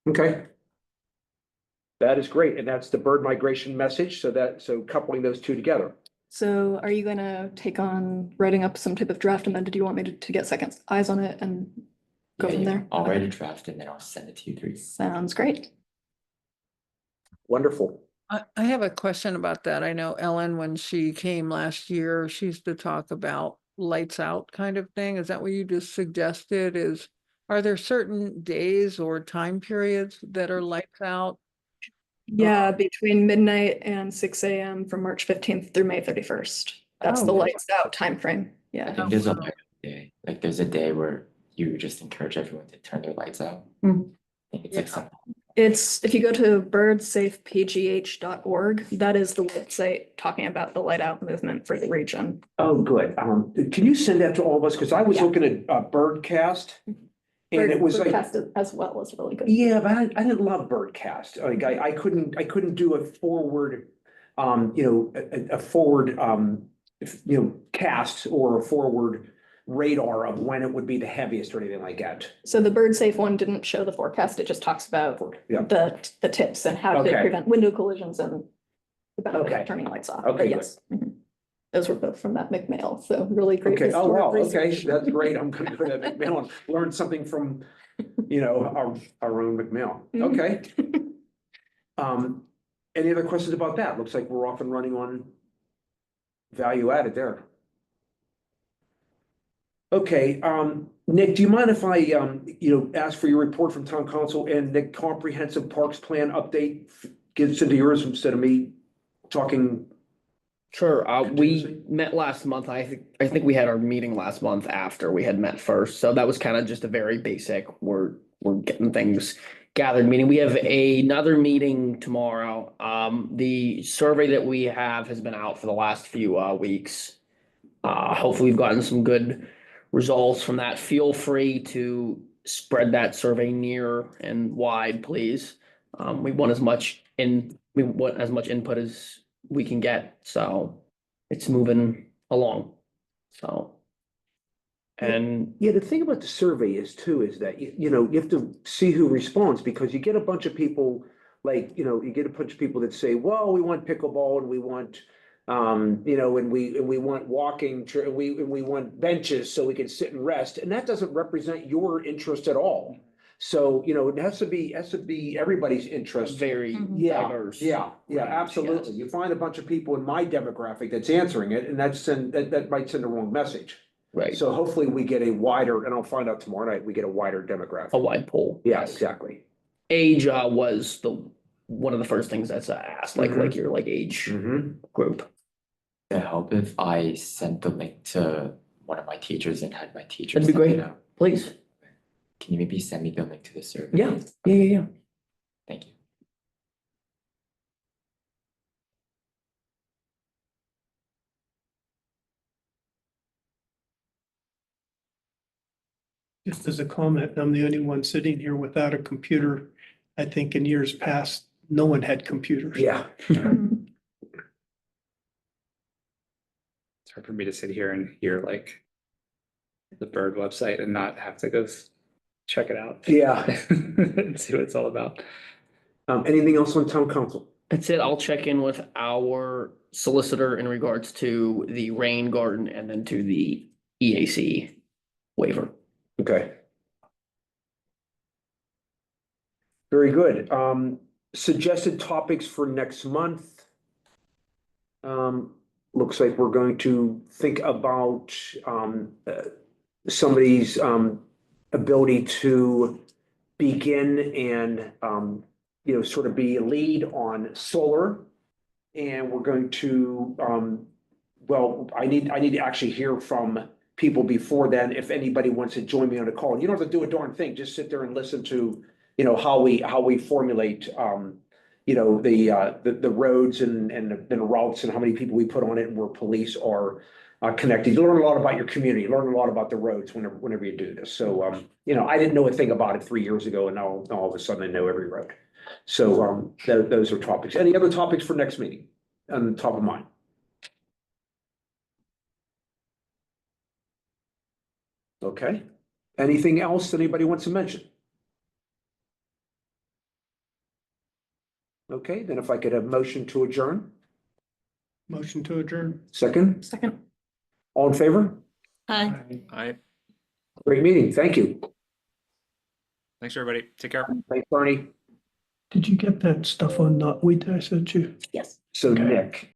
Okay. That is great, and that's the bird migration message, so coupling those two together. So are you gonna take on writing up some type of draft, and then did you want me to get second eyes on it and go Yeah, from yeah. there? I'll Okay. write a draft and then I'll send it to you three. Sounds great. Wonderful. I have a question about that. I know Ellen, when she came last year, she used to talk about lights out kind of thing. Is that what you just suggested? Are there certain days or time periods that are lights out? Yeah, between midnight and 6 AM from March 15th through May 31st. That's the Oh. lights out timeframe. I Yeah. think there's a light out day, like there's a day where you just encourage everyone to turn their lights out. Mhm. I think it's like something. It's, if you go to birdsafepgh.org, that is the website talking about the light out movement for the region. Oh, good. Can you send that to all of us? Because I was Yeah. looking at Birdcast. And it was like, Birdcast as well as really good. yeah, but I didn't love Birdcast. Like, I couldn't do a forward, a forward, cast or a forward radar of when it would be the heaviest or anything like that. So the bird safe one didn't show the forecast. It just talks about Yeah. the tips and how to Okay. prevent window collisions and the benefit Okay. of turning lights off. Okay, But yes. Mhm. Those were both from that McMail, so really great. Okay, oh, wow, historic okay, research. that's great. I'm gonna go to that McMill and learn something from, our own McMill. Mhm. Okay. Any other questions about that? Looks like we're off and running on value added there. Okay, Nick, do you mind if I, ask for your report from town council and the comprehensive parks plan update gets into yours instead of me talking? Sure, we Continuously? met last month. I think we had our meeting last month after we had met first. So that was kind of just a very basic, we're getting things gathered meeting. We have another meeting tomorrow. The survey that we have has been out for the last few weeks. Hopefully we've gotten some good results from that. Feel free to spread that survey near and wide, please. We want as much input as we can get, so it's moving along, so. And Yeah, the thing about the survey is that, you have to see who responds, because you get a bunch of people, like, you get a bunch of people that say, well, we want pickleball and we want, and we want walking, and we want benches so we can sit and rest, and that doesn't represent your interest at all. So, it has to be everybody's interest. very Mhm. Yeah, diverse. yeah, range, absolutely. yes. You find a bunch of people in my demographic that's answering it, and that might send the wrong message. Right, So hopefully we get a wider, and I'll find out tomorrow night, we get a wider demographic. a wide pool. Yeah, yes. exactly. Age was the one of the first things that's asked, like your like age group. Would it help if I sent the link to one of my teachers and had my teachers? That'd be send it great. out? Please. Can you maybe send me the link to the survey? Yeah. Thank you. Just as a comment, I'm the only one sitting here without a computer. I think in years past, no one had computers. Yeah. It's hard for me to sit here and hear like the Bird website and not have to go check it out. Yeah. And see what it's all about. Anything else on town council? That's it. I'll check in with our solicitor in regards to the rain garden and then to the EAC waiver. Okay. Very good. Suggested topics for next month. Looks like we're going to think about somebody's ability to begin and sort of be a lead on solar. And we're going to well, I need to actually hear from people before then, if anybody wants to join me on a call. You don't have to do a darn thing, just sit there and listen to, how we formulate, the roads and the routes and how many people we put on it and where police are connected. You learn a lot about your community, you learn a lot about the roads whenever you do this. So, I didn't know a thing about it 3 years ago, and now all of a sudden I know every road. So, those are topics. Any other topics for next meeting on the top of mind? Okay. Anything else anybody wants to mention? Okay, then if I could have motion to adjourn, Motion to adjourn. second, Second. all in favor? I Great meeting, thank you. thanks everybody. Take care. Thanks, Barney. Did you get that stuff on knotweed that I sent you? Yes. So Nick,